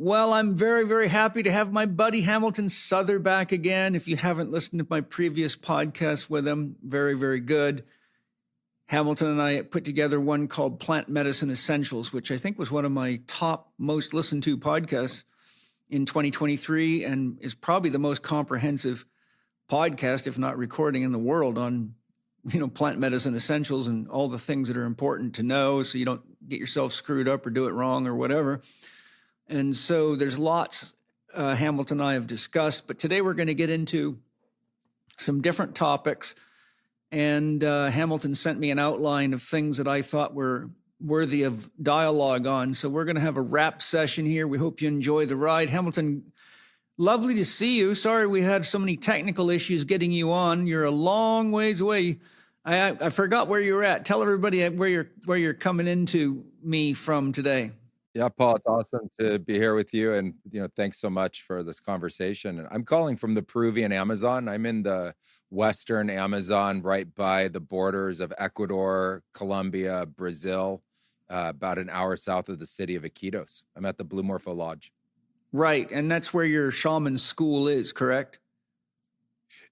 Well, I'm very, very happy to have my buddy Hamilton Souther back again. If you haven't listened to my previous podcast with him, very, very good. Hamilton and I put together one called Plant Medicine Essentials, which I think was one of my top most listened to podcasts in 2023 and is probably the most comprehensive podcast, if not recording, in the world on, plant medicine essentials and all the things that are important to know so you don't get yourself screwed up or do it wrong or whatever. And so there's lots Hamilton and I have discussed, but today we're going to get into some different topics. And Hamilton sent me an outline of things that I thought were worthy of dialogue on. So we're going to have a wrap session here. We hope you enjoy the ride. Hamilton, lovely to see you. Sorry we had so many technical issues getting you on. You're a long ways away. I forgot where you're at. Tell everybody where you're coming into me from today. Yeah, Paul, it's awesome to be here with you. And, thanks so much for this conversation. And I'm calling from the Peruvian Amazon. I'm in the Western Amazon, right by the borders of Ecuador, Colombia, Brazil, about an hour south of the city of Iquitos. I'm at the Blue Morpho Lodge. Right. And that's where your shaman school is, correct?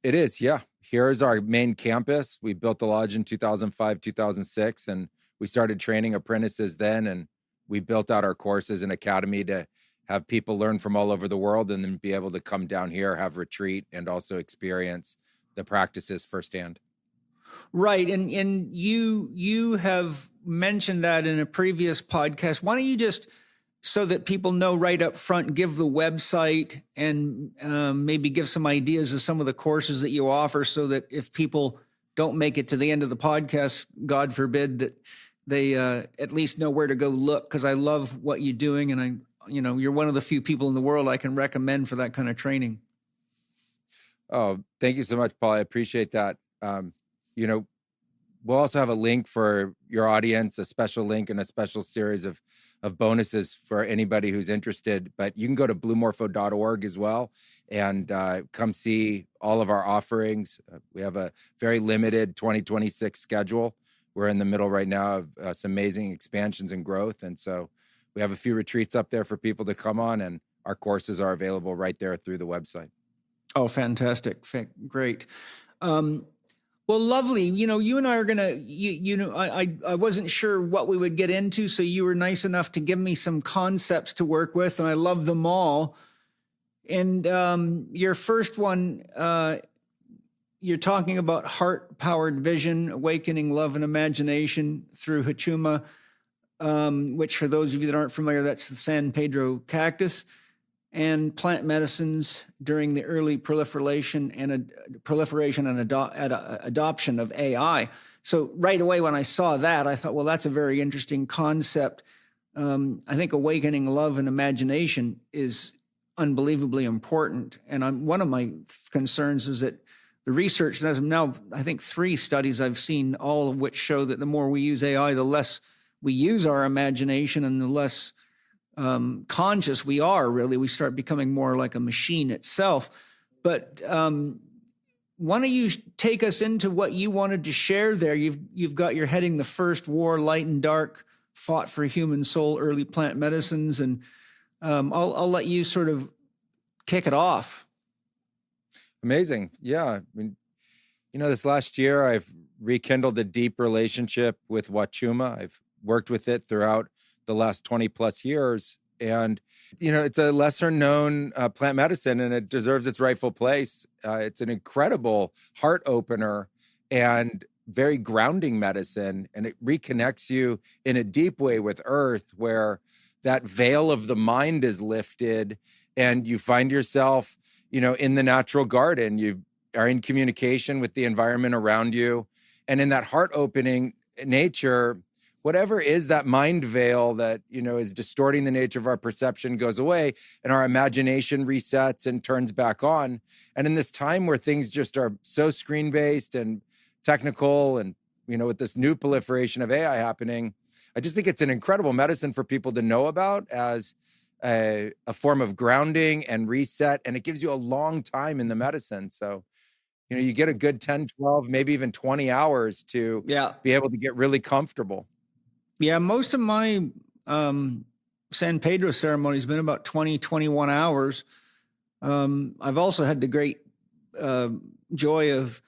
It is, yeah. Here's our main campus. We built the lodge in 2005, 2006, and we started training apprentices then. And we built out our courses and academy to have people learn from all over the world and then be able to come down here, have retreat, and also experience the practices firsthand. Right. And you have mentioned that in a previous podcast. Why don't you just, so that people know right up front, give the website and maybe give some ideas of some of the courses that you offer so that if people don't make it to the end of the podcast, God forbid, that they at least know where to go look, because I love what you're doing. And you're one of the few people in the world I can recommend for that kind of training. Oh, thank you so much, Paul. I appreciate that. We'll also have a link for your audience, a special link and a special series of bonuses for anybody who's interested. But you can go to bluemorpho.org as well and come see all of our offerings. We have a very limited 2026 schedule. We're in the middle right now of some amazing expansions and growth. And so we have a few retreats up there for people to come on, and our courses are available right there through the website. Oh, fantastic. Great. Well, lovely. You and I are going to, I wasn't sure what we would get into. So you were nice enough to give me some concepts to work with, and I love them all. And your first one, you're talking about heart-powered vision, awakening love and imagination through Hachuma, which for those of you that aren't familiar, that's the San Pedro cactus, and plant medicines during the early proliferation and adoption of AI. So right away when I saw that, I thought, well, that's a very interesting concept. I think awakening love and imagination is unbelievably important. And one of my concerns is that the research, there's now, I think, 3 studies I've seen, all of which show that the more we use AI, the less we use our imagination and the less conscious we are, really. We start becoming more like a machine itself. But why don't you take us into what you wanted to share there? You've got your heading The First War, Light and Dark, Fought for Human Soul, Early Plant Medicines. And I'll let you sort of kick it off. Amazing. Yeah. I mean, this last year, I've rekindled a deep relationship with Wachuma. I've worked with it throughout the last 20 plus years. And, it's a lesser known plant medicine, and it deserves its rightful place. It's an incredible heart opener and very grounding medicine. And it reconnects you in a deep way with earth, where that veil of the mind is lifted and you find yourself in the natural garden. You are in communication with the environment around you. And in that heart opening nature, whatever is that mind veil that, is distorting the nature of our perception goes away, and our imagination resets and turns back on. And in this time where things just are so screen-based and technical and, with this new proliferation of AI happening, I just think it's an incredible medicine for people to know about as a form of grounding and reset, and it gives you a long time in the medicine. So, you get a good 10, 12, maybe even 20 hours to be able to get really comfortable. Yeah, most of my San Pedro ceremony has been about 20, 21 hours. I've also had the great joy of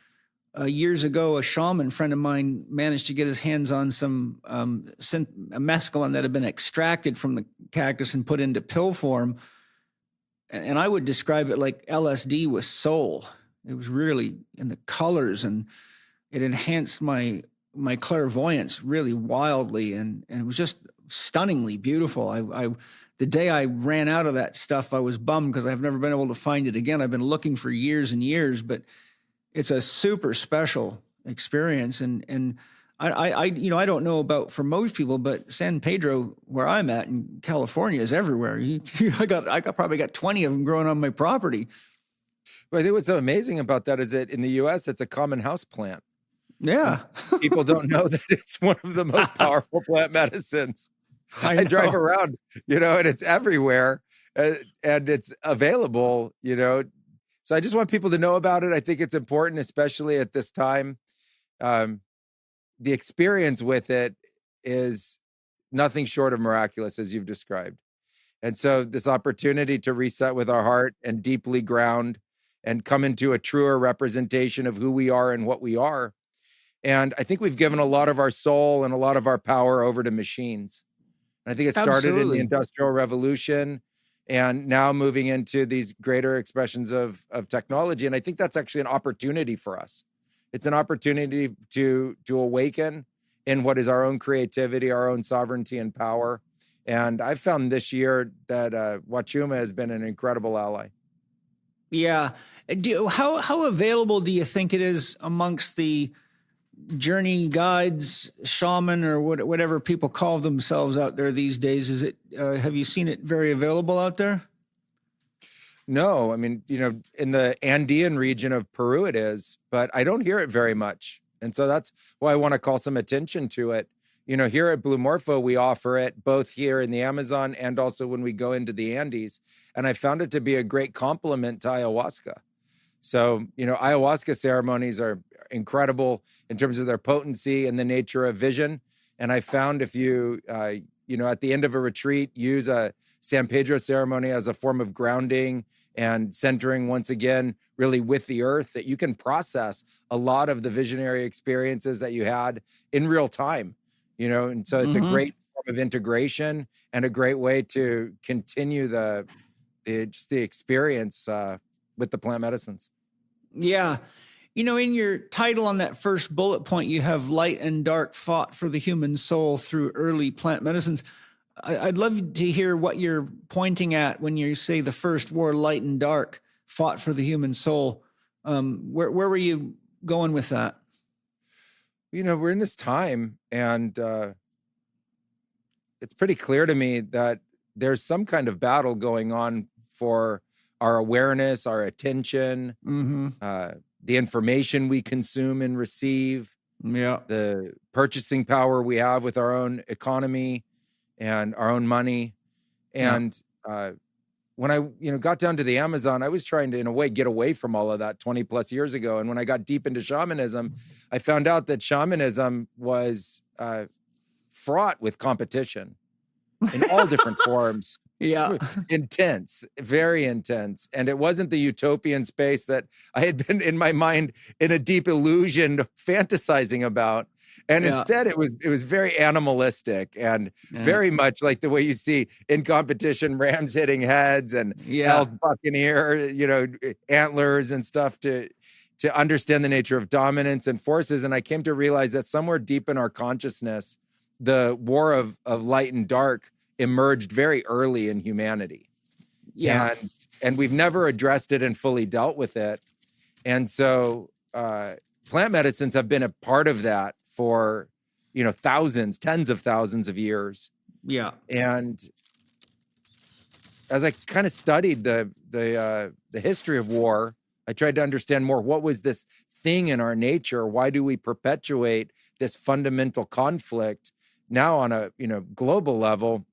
years ago, a shaman friend of mine managed to get his hands on some mescaline that had been extracted from the cactus and put into pill form. And I would describe it like LSD with soul. It was really in the colors, and it enhanced my clairvoyance really wildly, and it was just stunningly beautiful. The day I ran out of that stuff, I was bummed because I've never been able to find it again. I've been looking for years and years, but it's a super special experience. And I don't know about for most people, but San Pedro, where I'm at in California, is everywhere. I probably got 20 of them growing on my property. Well, I think what's so amazing about that is that in the US, it's a common house plant. Yeah. People don't know that it's one of the most powerful plant medicines. I drive around, and it's everywhere, and it's available, So I just want people to know about it. I think it's important, especially at this time. The experience with it is nothing short of miraculous, as you've described. And so this opportunity to reset with our heart and deeply ground and come into a truer representation of who we are and what we are. And I think we've given a lot of our soul and a lot of our power over to machines. And I think it started in the Industrial Revolution and now moving into these greater expressions of technology. And I think that's actually an opportunity for us. It's an opportunity to awaken in what is our own creativity, our own sovereignty and power. And I've found this year that Wachuma has been an incredible ally. Yeah. How available do you think it is amongst the journey guides, shaman, or whatever people call themselves out there these days? Is it? Have you seen it very available out there? No, I mean, in the Andean region of Peru it is, but I don't hear it very much. And so that's why I want to call some attention to it. Here at Blue Morpho, we offer it both here in the Amazon and also when we go into the Andes. And I found it to be a great complement to ayahuasca. So, ayahuasca ceremonies are incredible in terms of their potency and the nature of vision. And I found if you, at the end of a retreat, use a San Pedro ceremony as a form of grounding and centering once again, really with the earth, that you can process a lot of the visionary experiences that you had in real time, and so it's a great form of integration and a great way to continue the experience with the plant medicines. Yeah. In your title on that first bullet point, you have light and dark fought for the human soul through early plant medicines. I'd love to hear what you're pointing at when you say the first war, light and dark, fought for the human soul. Where were you going with that? We're in this time, and it's pretty clear to me that there's some kind of battle going on for our awareness, our attention, the information we consume and receive, the purchasing power we have with our own economy and our own money. And when I got down to the Amazon, I was trying to, in a way, get away from all of that 20 plus years ago. And when I got deep into shamanism, I found out that shamanism was fraught with competition in all different forms. Yeah. Intense, very intense. And it wasn't the utopian space that I had been in my mind in a deep illusion fantasizing about. And instead it was very animalistic and very much like the way you see in competition, rams hitting heads and elk buccaneer, antlers and stuff to understand the nature of dominance and forces. And I came to realize that somewhere deep in our consciousness, the war of light and dark emerged very early in humanity. Yeah. And we've never addressed it and fully dealt with it. And so plant medicines have been a part of that for, thousands, tens of thousands of years. Yeah. And as I kind of studied the history of war, I tried to understand more. What was this thing in our nature? Why do we perpetuate this fundamental conflict now on a, global level?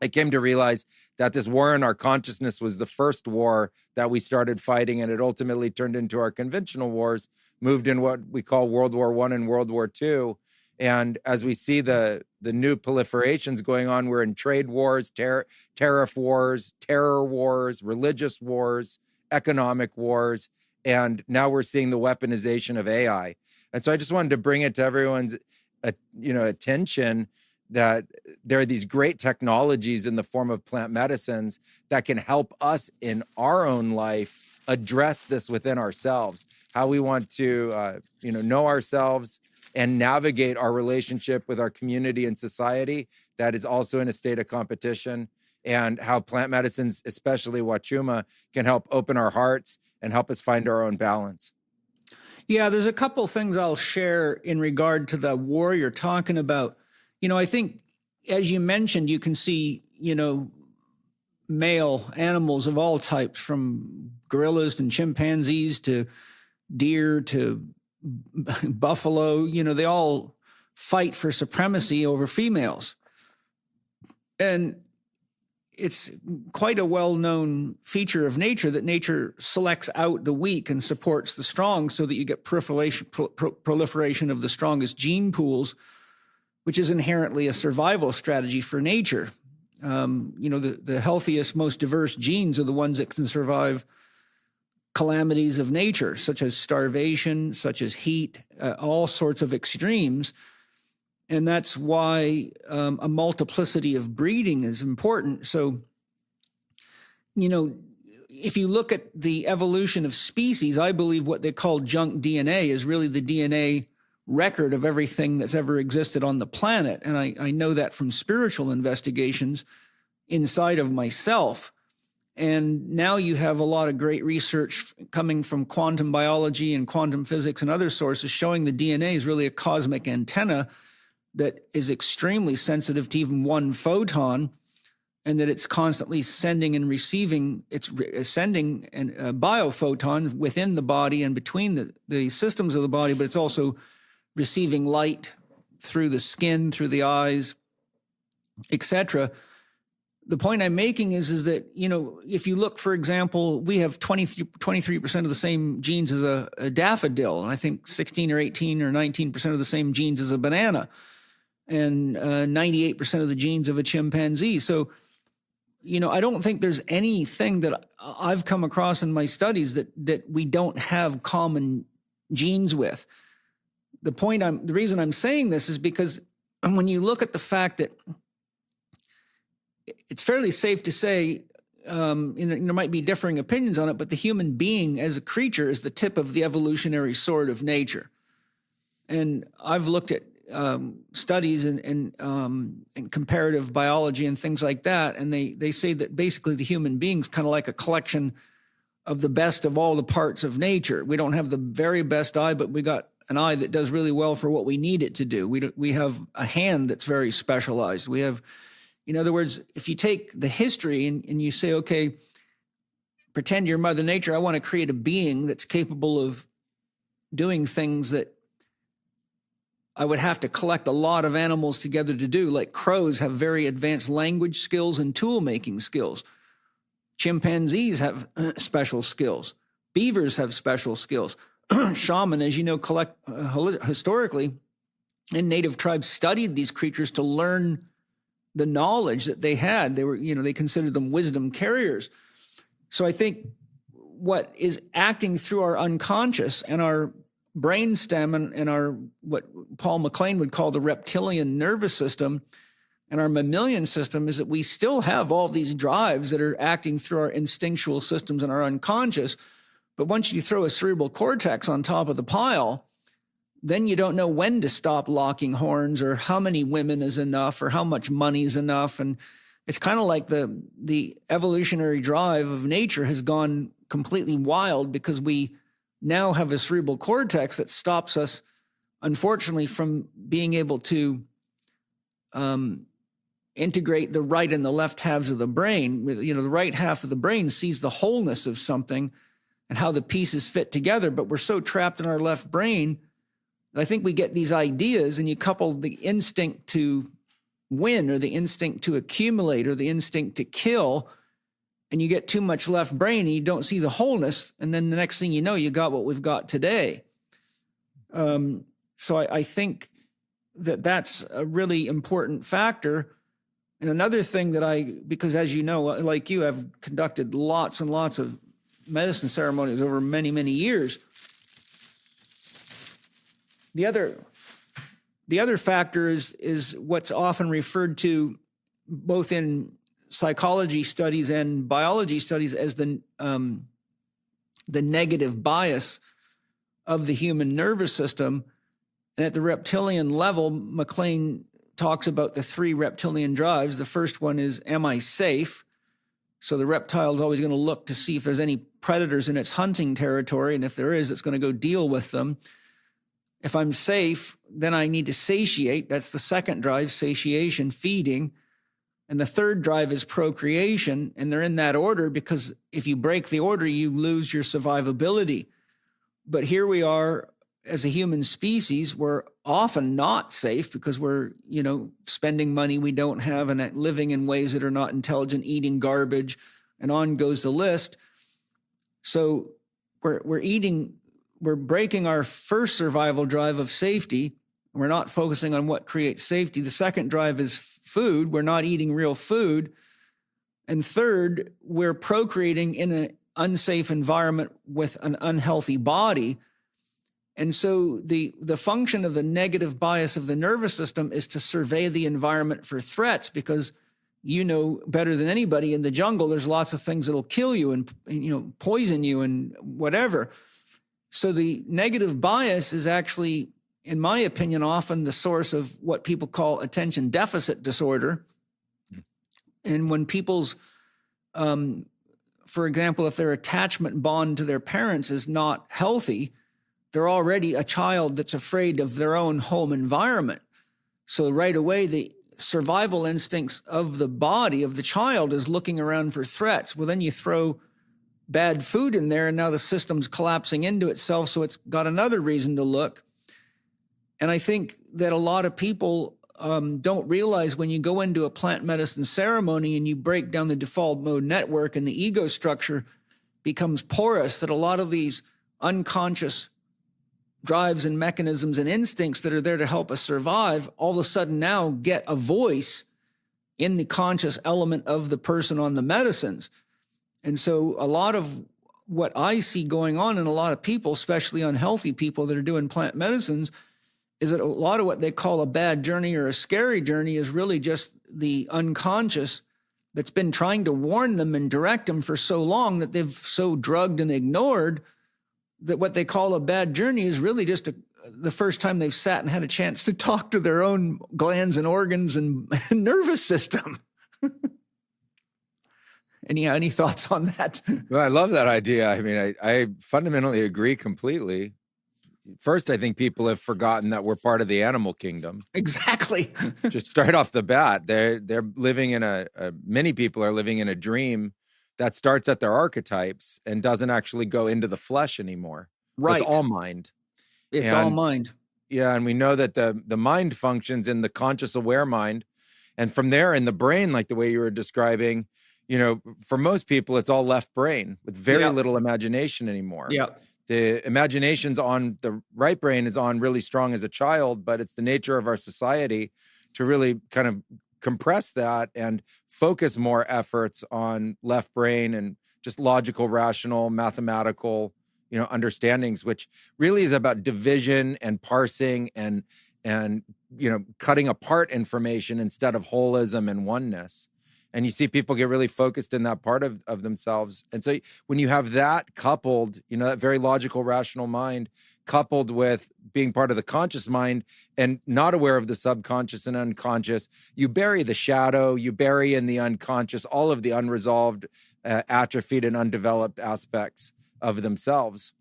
I came to realize that this war in our consciousness was the first war that we started fighting, and it ultimately turned into our conventional wars, moved in what we call World War I and World War II. And as we see the new proliferations going on, we're in trade wars, tariff wars, terror wars, religious wars, economic wars, and now we're seeing the weaponization of AI. And so I just wanted to bring it to everyone's attention that there are these great technologies in the form of plant medicines that can help us in our own life address this within ourselves, how we want to know ourselves and navigate our relationship with our community and society that is also in a state of competition, and how plant medicines, especially Wachuma, can help open our hearts and help us find our own balance. Yeah, there's a couple things I'll share in regard to the war you're talking about. I think, as you mentioned, you can see, male animals of all types, from gorillas and chimpanzees to deer to buffalo, they all fight for supremacy over females. And it's quite a well-known feature of nature that nature selects out the weak and supports the strong so that you get proliferation of the strongest gene pools, which is inherently a survival strategy for nature. The healthiest, most diverse genes are the ones that can survive calamities of nature, such as starvation, such as heat, all sorts of extremes. And that's why a multiplicity of breeding is important. So, if you look at the evolution of species, I believe what they call junk DNA is really the DNA record of everything that's ever existed on the planet. And I know that from spiritual investigations inside of myself. And now you have a lot of great research coming from quantum biology and quantum physics and other sources showing the DNA is really a cosmic antenna that is extremely sensitive to even one photon, and that it's constantly sending and receiving, it's sending a biophoton within the body and between the systems of the body, but it's also receiving light through the skin, through the eyes, etc. The point I'm making is that, if you look, for example, we have 23% of the same genes as a daffodil, and I think 16 or 18 or 19% of the same genes as a banana, and 98% of the genes of a chimpanzee. So, I don't think there's anything that I've come across in my studies that we don't have common genes with. The reason I'm saying this is because when you look at the fact that it's fairly safe to say, there might be differing opinions on it, but the human being as a creature is the tip of the evolutionary sword of nature. And I've looked at studies and comparative biology and things like that, and they say that basically the human being's kind of like a collection of the best of all the parts of nature. We don't have the very best eye, but we got an eye that does really well for what we need it to do. We have a hand that's very specialized. We have, in other words, if you take the history and you say, okay, pretend you're Mother Nature, I want to create a being that's capable of doing things that I would have to collect a lot of animals together to do. Like crows have very advanced language skills and tool-making skills. Chimpanzees have special skills. Beavers have special skills. Shaman, as you know, historically, and native tribes studied these creatures to learn the knowledge that they had. They considered them wisdom carriers. So I think what is acting through our unconscious and our brainstem and our, what Paul MacLean would call the reptilian nervous system and our mammalian system, is that we still have all these drives that are acting through our instinctual systems and our unconscious. But once you throw a cerebral cortex on top of the pile, then you don't know when to stop locking horns or how many women is enough or how much money is enough. And it's kind of like the evolutionary drive of nature has gone completely wild because we now have a cerebral cortex that stops us, unfortunately, from being able to integrate the right and the left halves of the brain. The right half of the brain sees the wholeness of something and how the pieces fit together, but we're so trapped in our left brain that I think we get these ideas, and you couple the instinct to win or the instinct to accumulate or the instinct to kill, and you get too much left brain and you don't see the wholeness, and then the next thing you know, you got what we've got today. So I think that's a really important factor. And another thing that because as you know, like you, I've conducted lots and lots of medicine ceremonies over many, many years. The other factor is what's often referred to both in psychology studies and biology studies as the negative bias of the human nervous system. And at the reptilian level, McLean talks about the 3 reptilian drives. The first one is, am I safe? So the reptile is always going to look to see if there's any predators in its hunting territory. And if there is, it's going to go deal with them. If I'm safe, then I need to satiate. That's the second drive, satiation, feeding. And the third drive is procreation. And they're in that order because if you break the order, you lose your survivability. But here we are as a human species, we're often not safe because we're, spending money we don't have and living in ways that are not intelligent, eating garbage, and on goes the list. So we're breaking our first survival drive of safety. We're not focusing on what creates safety. The second drive is food. We're not eating real food. And third, we're procreating in an unsafe environment with an unhealthy body. And so the function of the negative bias of the nervous system is to survey the environment for threats, because you know better than anybody in the jungle, there's lots of things that'll kill you and poison you and whatever. So the negative bias is actually, in my opinion, often the source of what people call attention deficit disorder. And when people's, for example, if their attachment bond to their parents is not healthy, they're already a child that's afraid of their own home environment. So right away, the survival instincts of the body of the child is looking around for threats. Well, then you throw bad food in there, and now the system's collapsing into itself, so it's got another reason to look. And I think that a lot of people don't realize when you go into a plant medicine ceremony and you break down the default mode network and the ego structure becomes porous, that a lot of these unconscious drives and mechanisms and instincts that are there to help us survive all of a sudden now get a voice in the conscious element of the person on the medicines. And so a lot of what I see going on in a lot of people, especially unhealthy people that are doing plant medicines, is that a lot of what they call a bad journey or a scary journey is really just the unconscious that's been trying to warn them and direct them for so long that they've so drugged and ignored that what they call a bad journey is really just the first time they've sat and had a chance to talk to their own glands and organs and nervous system. Any thoughts on that? Well, I love that idea. I mean, I fundamentally agree completely. First, I think people have forgotten that we're part of the animal kingdom. Exactly. Just straight off the bat, they're living in many people are living in a dream that starts at their archetypes and doesn't actually go into the flesh anymore. Right. So it's all mind. It's all mind. Yeah, and we know that the mind functions in the conscious aware mind. And from there in the brain, like the way you were describing, for most people, it's all left brain with very little imagination anymore. Yeah. The imagination's on the right brain is on really strong as a child, but it's the nature of our society to really kind of compress that and focus more efforts on left brain and just logical, rational, mathematical, understandings, which really is about division and parsing and cutting apart information instead of holism and oneness. And you see people get really focused in that part of themselves. And so when you have that coupled, that very logical, rational mind, coupled with being part of the conscious mind and not aware of the subconscious and unconscious, you bury the shadow, you bury in the unconscious all of the unresolved, atrophied and undeveloped aspects of themselves.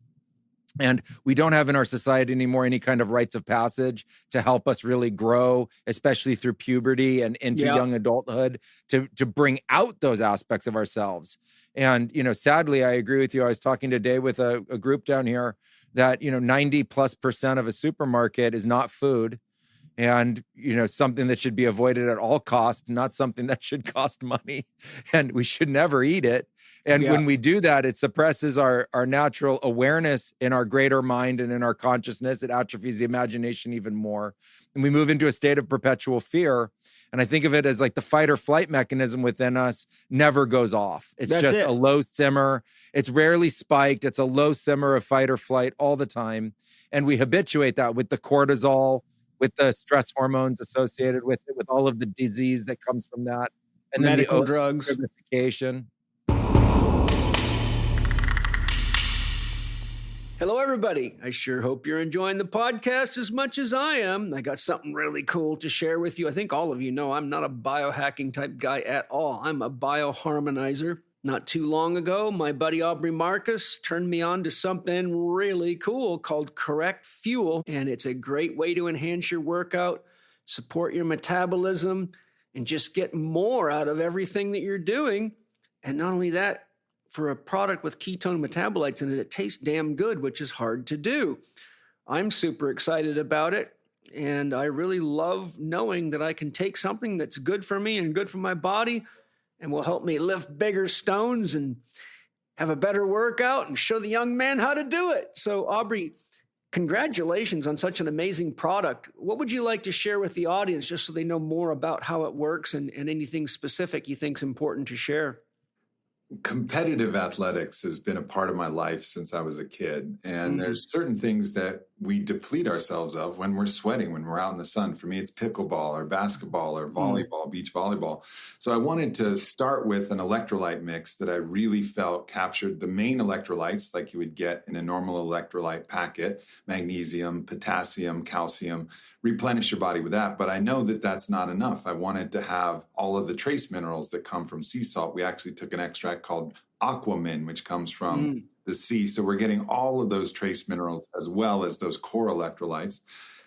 And we don't have in our society anymore any kind of rites of passage to help us really grow, especially through puberty and into young adulthood, to bring out those aspects of ourselves. And, sadly, I agree with you. I was talking today with a group down here that, 90+% of a supermarket is not food. and, something that should be avoided at all costs, not something that should cost money, and we should never eat it. And when we do that, it suppresses our natural awareness in our greater mind and in our consciousness. It atrophies the imagination even more. And we move into a state of perpetual fear. And I think of it as like the fight or flight mechanism within us never goes off. It's just a low simmer. It's rarely spiked. It's a low simmer of fight or flight all the time. And we habituate that with the cortisol, with the stress hormones associated with it, with all of the disease that comes from that. And then medical drugs. Hello, everybody. I sure hope you're enjoying the podcast as much as I am. I got something really cool to share with you. I think all of you know I'm not a biohacking type guy at all. I'm a bioharmonizer. Not too long ago, my buddy Aubrey Marcus turned me on to something really cool called Correct Fuel, and it's a great way to enhance your workout, support your metabolism, and just get more out of everything that you're doing. And not only that, for a product with ketone metabolites in it, it tastes damn good, which is hard to do. I'm super excited about it, and I really love knowing that I can take something that's good for me and good for my body and will help me lift bigger stones and have a better workout and show the young man how to do it. So, Aubrey, congratulations on such an amazing product. What would you like to share with the audience just so they know more about how it works and anything specific you think is important to share? Competitive athletics has been a part of my life since I was a kid. And there's certain things that we deplete ourselves of when we're sweating, when we're out in the sun. For me, it's pickleball or basketball or volleyball, beach volleyball. So I wanted to start with an electrolyte mix that I really felt captured the main electrolytes like you would get in a normal electrolyte packet: magnesium, potassium, calcium. Replenish your body with that. But I know that that's not enough. I wanted to have all of the trace minerals that come from sea salt. We actually took an extract called aquamin, which comes from the sea. So we're getting all of those trace minerals as well as those core electrolytes.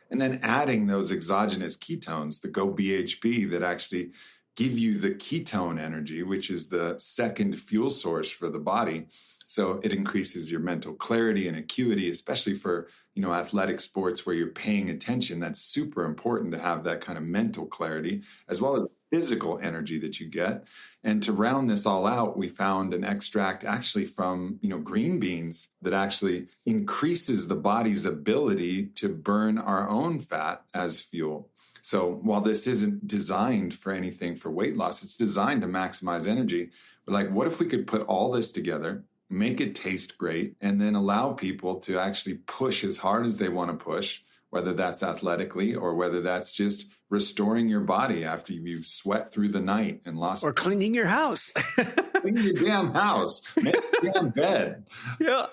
And then adding those exogenous ketones, the GoBHB, that actually give you the ketone energy, which is the second fuel source for the body. So it increases your mental clarity and acuity, especially for, athletic sports where you're paying attention. That's super important to have that kind of mental clarity, as well as physical energy that you get. And to round this all out, we found an extract actually from, green beans that actually increases the body's ability to burn our own fat as fuel. So while this isn't designed for anything for weight loss, it's designed to maximize energy. But like, what if we could put all this together, make it taste great, and then allow people to actually push as hard as they want to push, whether that's athletically or whether that's just restoring your body after you've sweat through the night and lost. Or cleaning your house. Clean your damn house. Make your damn bed. Yeah.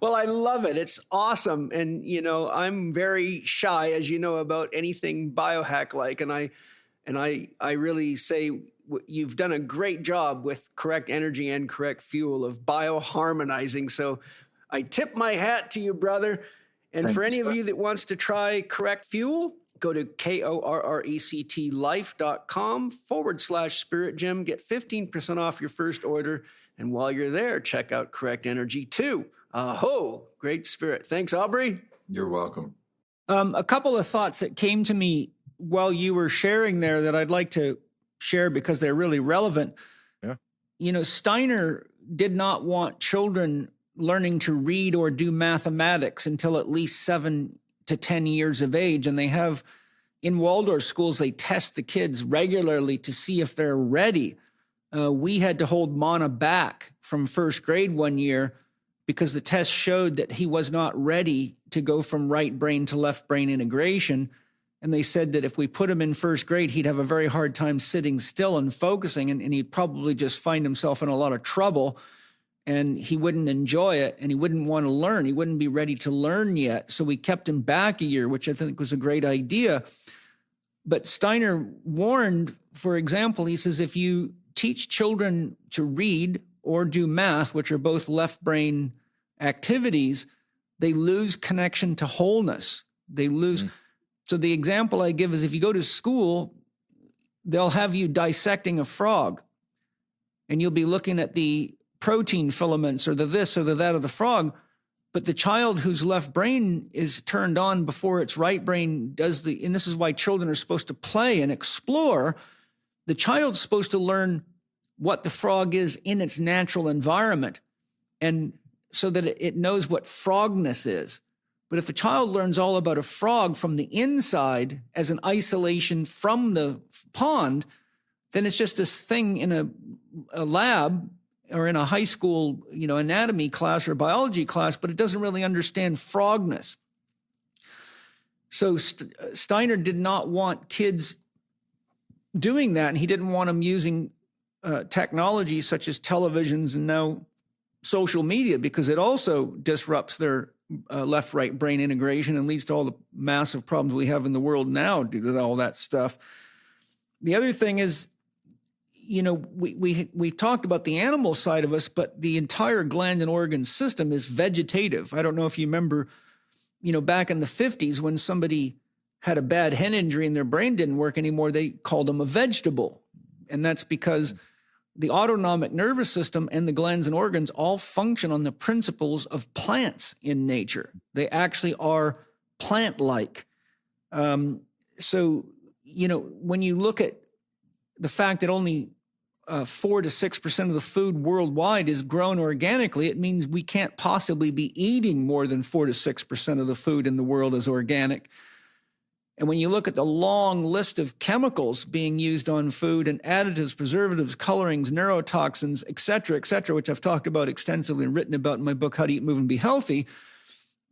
Well, I love it. It's awesome. And, I'm very shy, as you know, about anything biohack-like. And I really say you've done a great job with Correct Energy and Correct Fuel of bioharmonizing. So I tip my hat to you, brother. And Thank for you, any sir. of you that wants to try Correct Fuel, go to korrectlife.com/Spirit Gym. Get 15% off your first order. And while you're there, check out Correct Energy too. Aho, great spirit. Thanks, Aubrey. You're welcome. A couple of thoughts that came to me while you were sharing there that I'd like to share because they're really relevant. Yeah. Steiner did not want children learning to read or do mathematics until at least 7 to 10 years of age. And they have, in Waldorf schools, they test the kids regularly to see if they're ready. We had to hold Mana back from first grade one year because the test showed that he was not ready to go from right brain to left brain integration. And they said that if we put him in first grade, he'd have a very hard time sitting still and focusing, and he'd probably just find himself in a lot of trouble, and he wouldn't enjoy it, and he wouldn't want to learn. He wouldn't be ready to learn yet. So we kept him back a year, which I think was a great idea. But Steiner warned, for example, he says, if you teach children to read or do math, which are both left brain activities, they lose connection to wholeness. They lose... So the example I give is if you go to school, they'll have you dissecting a frog, and you'll be looking at the protein filaments or the this or the that of the frog, But the child whose left brain is turned on before its right brain does and this is why children are supposed to play and explore. The child's supposed to learn what the frog is in its natural environment, and so that it knows what frogness is. But if the child learns all about a frog from the inside as an isolation from the pond, then it's just this thing in a lab or in a high school, anatomy class or biology class, but it doesn't really understand frogness. So Steiner did not want kids doing that, and he didn't want them using technology such as televisions and now social media, because it also disrupts their left-right brain integration and leads to all the massive problems we have in the world now due to all that stuff. The other thing is, we talked about the animal side of us, but the entire gland and organ system is vegetative. I don't know if you remember, back in the 50s when somebody had a bad head injury and their brain didn't work anymore, they called them a vegetable. And that's because the autonomic nervous system and the glands and organs all function on the principles of plants in nature. They actually are plant-like. So, when you look at the fact that only 4 to 6% of the food worldwide is grown organically, it means we can't possibly be eating more than 4 to 6% of the food in the world is organic. And when you look at the long list of chemicals being used on food and additives, preservatives, colorings, neurotoxins, et cetera, which I've talked about extensively and written about in my book, How to Eat, Move, and Be Healthy,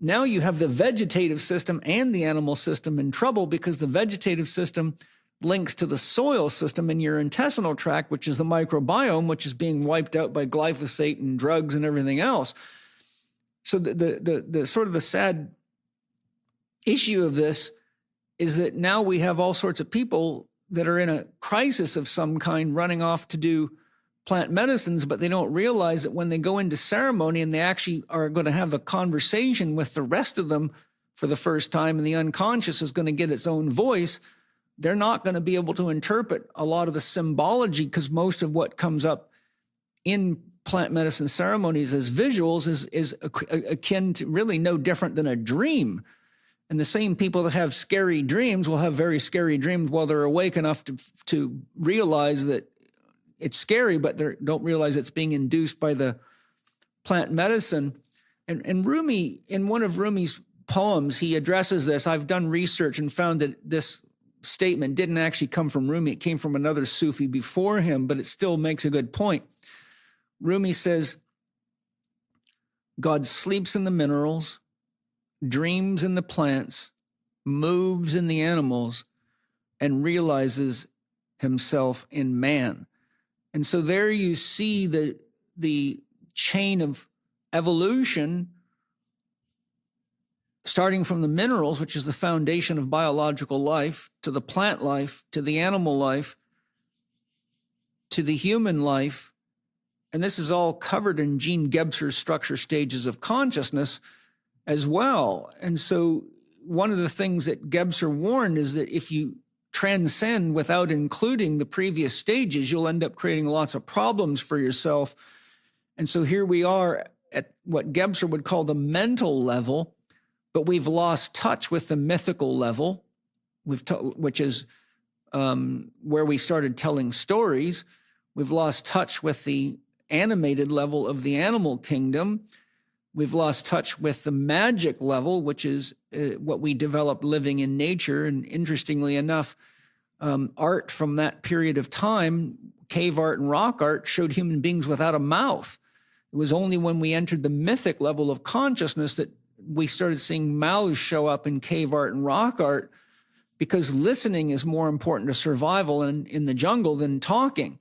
now you have the vegetative system and the animal system in trouble, because the vegetative system links to the soil system in your intestinal tract, which is the microbiome, which is being wiped out by glyphosate and drugs and everything else. So the sort of the sad issue of this is that now we have all sorts of people that are in a crisis of some kind running off to do plant medicines, but they don't realize that when they go into ceremony and they actually are going to have a conversation with the rest of them for the first time, and the unconscious is going to get its own voice, they're not going to be able to interpret a lot of the symbology, because most of what comes up in plant medicine ceremonies as visuals is akin to really no different than a dream. And the same people that have scary dreams will have very scary dreams while they're awake enough to realize that it's scary, but they don't realize it's being induced by the plant medicine. And Rumi, in one of Rumi's poems, he addresses this. I've done research and found that this statement didn't actually come from Rumi. It came from another Sufi before him, but it still makes a good point. Rumi says, God sleeps in the minerals, dreams in the plants, moves in the animals, and realizes himself in man. And so there you see the chain of evolution, starting from the minerals, which is the foundation of biological life, to the plant life, to the animal life, to the human life. And this is all covered in Jean Gebser's structure stages of consciousness as well. And so one of the things that Gebser warned is that if you transcend without including the previous stages, you'll end up creating lots of problems for yourself. And so here we are at what Gebser would call the mental level, but we've lost touch with the mythical level, which is where we started telling stories. We've lost touch with the animated level of the animal kingdom. We've lost touch with the magic level, which is what we developed living in nature. And interestingly enough, art from that period of time, cave art and rock art, showed human beings without a mouth. It was only when we entered the mythic level of consciousness that we started seeing mouths show up in cave art and rock art, because listening is more important to survival in the jungle than talking.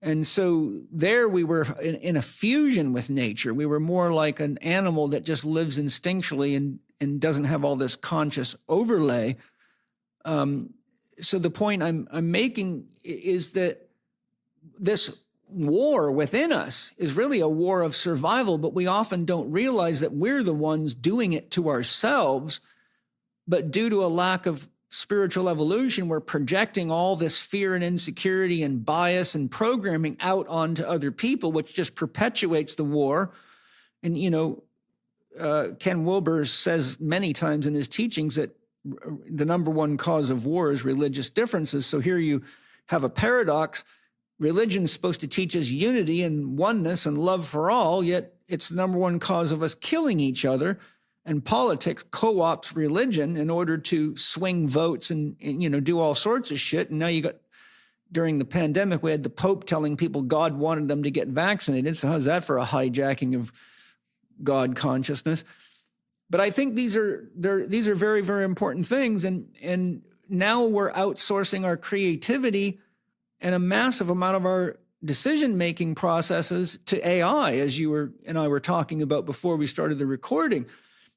And so there we were in a fusion with nature. We were more like an animal that just lives instinctually and doesn't have all this conscious overlay. So the point I'm making is that this war within us is really a war of survival, but we often don't realize that we're the ones doing it to ourselves. But due to a lack of spiritual evolution, we're projecting all this fear and insecurity and bias and programming out onto other people, which just perpetuates the war. And, Ken Wilber says many times in his teachings that the number one cause of war is religious differences. So here you have a paradox. Religion's supposed to teach us unity and oneness and love for all, yet it's the number one cause of us killing each other. And politics co-opts religion in order to swing votes and do all sorts of shit. And now you got, during the pandemic, we had the Pope telling people God wanted them to get vaccinated. So how's that for a hijacking of God consciousness? But I think these are very, very important things. And now we're outsourcing our creativity and a massive amount of our decision-making processes to AI, as you and I were talking about before we started the recording.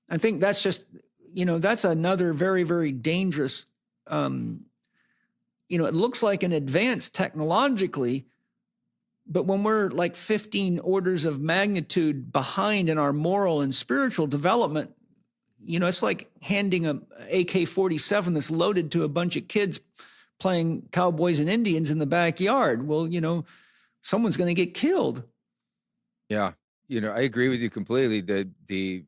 I think that's just, that's another very, very dangerous, it looks like an advance technologically, but when we're like 15 orders of magnitude behind in our moral and spiritual development, it's like handing a AK-47 that's loaded to a bunch of kids playing cowboys and Indians in the backyard. Well, someone's going to get killed. Yeah. I agree with you completely. The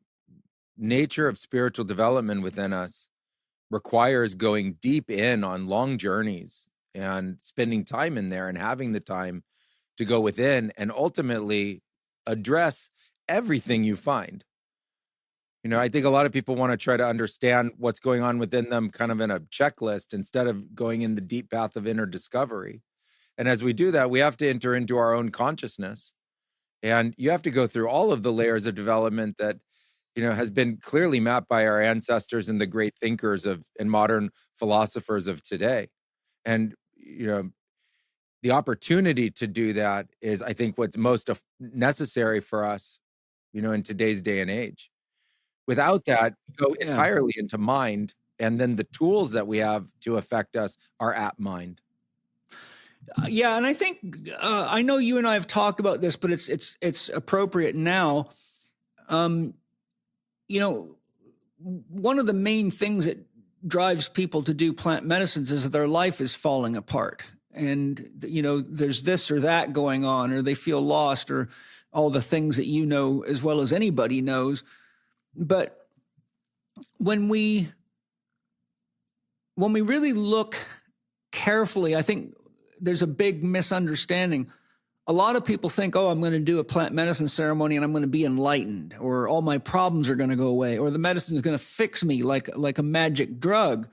nature of spiritual development within us requires going deep in on long journeys and spending time in there and having the time to go within and ultimately address everything you find. I think a lot of people want to try to understand what's going on within them kind of in a checklist instead of going in the deep path of inner discovery. And as we do that, we have to enter into our own consciousness. And you have to go through all of the layers of development that, has been clearly mapped by our ancestors and the great thinkers and modern philosophers of today. And, the opportunity to do that is, I think, what's most necessary for us, in today's day and age. Without that, we go entirely into mind, and then the tools that we have to affect us are at mind. Yeah, and I think I know you and I have talked about this, but it's appropriate now. One of the main things that drives people to do plant medicines is that their life is falling apart, and there's this or that going on, or they feel lost, or all the things that as well as anybody knows. But when we really look carefully, I think there's a big misunderstanding. A lot of people think, I'm going to do a plant medicine ceremony and I'm going to be enlightened, or all my problems are going to go away, or the medicine is going to fix me like a magic drug.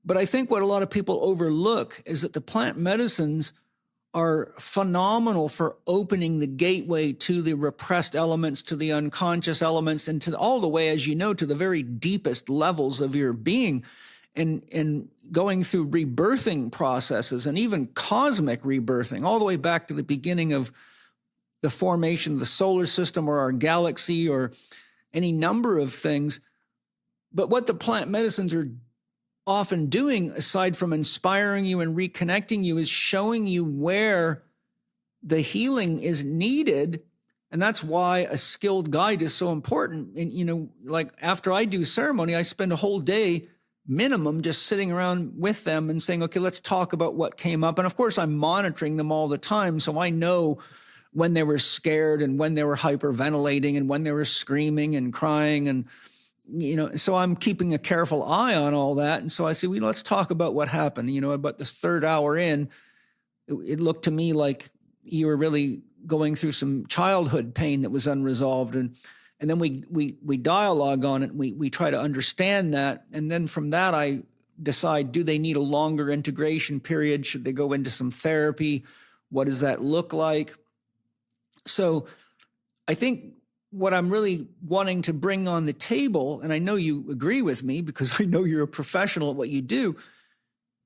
But I think what a lot of people overlook is that the plant medicines are phenomenal for opening the gateway to the repressed elements, to the unconscious elements, and to all the way, as to the very deepest levels of your being, and going through rebirthing processes and even cosmic rebirthing, all the way back to the beginning of the formation of the solar system or our galaxy or any number of things. But what the plant medicines are often doing, aside from inspiring you and reconnecting you, is showing you where the healing is needed. And that's why a skilled guide is so important. And, like after I do ceremony, I spend a whole day minimum just sitting around with them and saying, okay, let's talk about what came up. And of course, I'm monitoring them all the time. So I know when they were scared and when they were hyperventilating and when they were screaming and crying. And so I'm keeping a careful eye on all that. And so I say, let's talk about what happened. About this third hour in, it looked to me like you were really going through some childhood pain that was unresolved. And then we dialogue on it. And we try to understand that. And then from that, I decide, do they need a longer integration period? Should they go into some therapy? What does that look like? So I think what I'm really wanting to bring on the table, and I know you agree with me because I know you're a professional at what you do,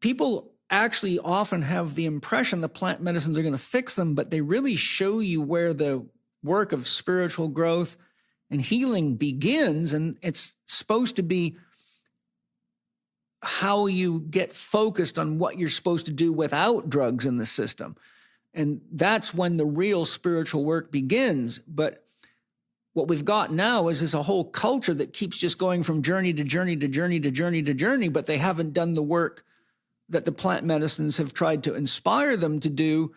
people actually often have the impression the plant medicines are going to fix them, but they really show you where the work of spiritual growth and healing begins. And it's supposed to be how you get focused on what you're supposed to do without drugs in the system. And that's when the real spiritual work begins. But what we've got now is a whole culture that keeps just going from journey to journey to journey to journey to journey, but they haven't done the work that the plant medicines have tried to inspire them to do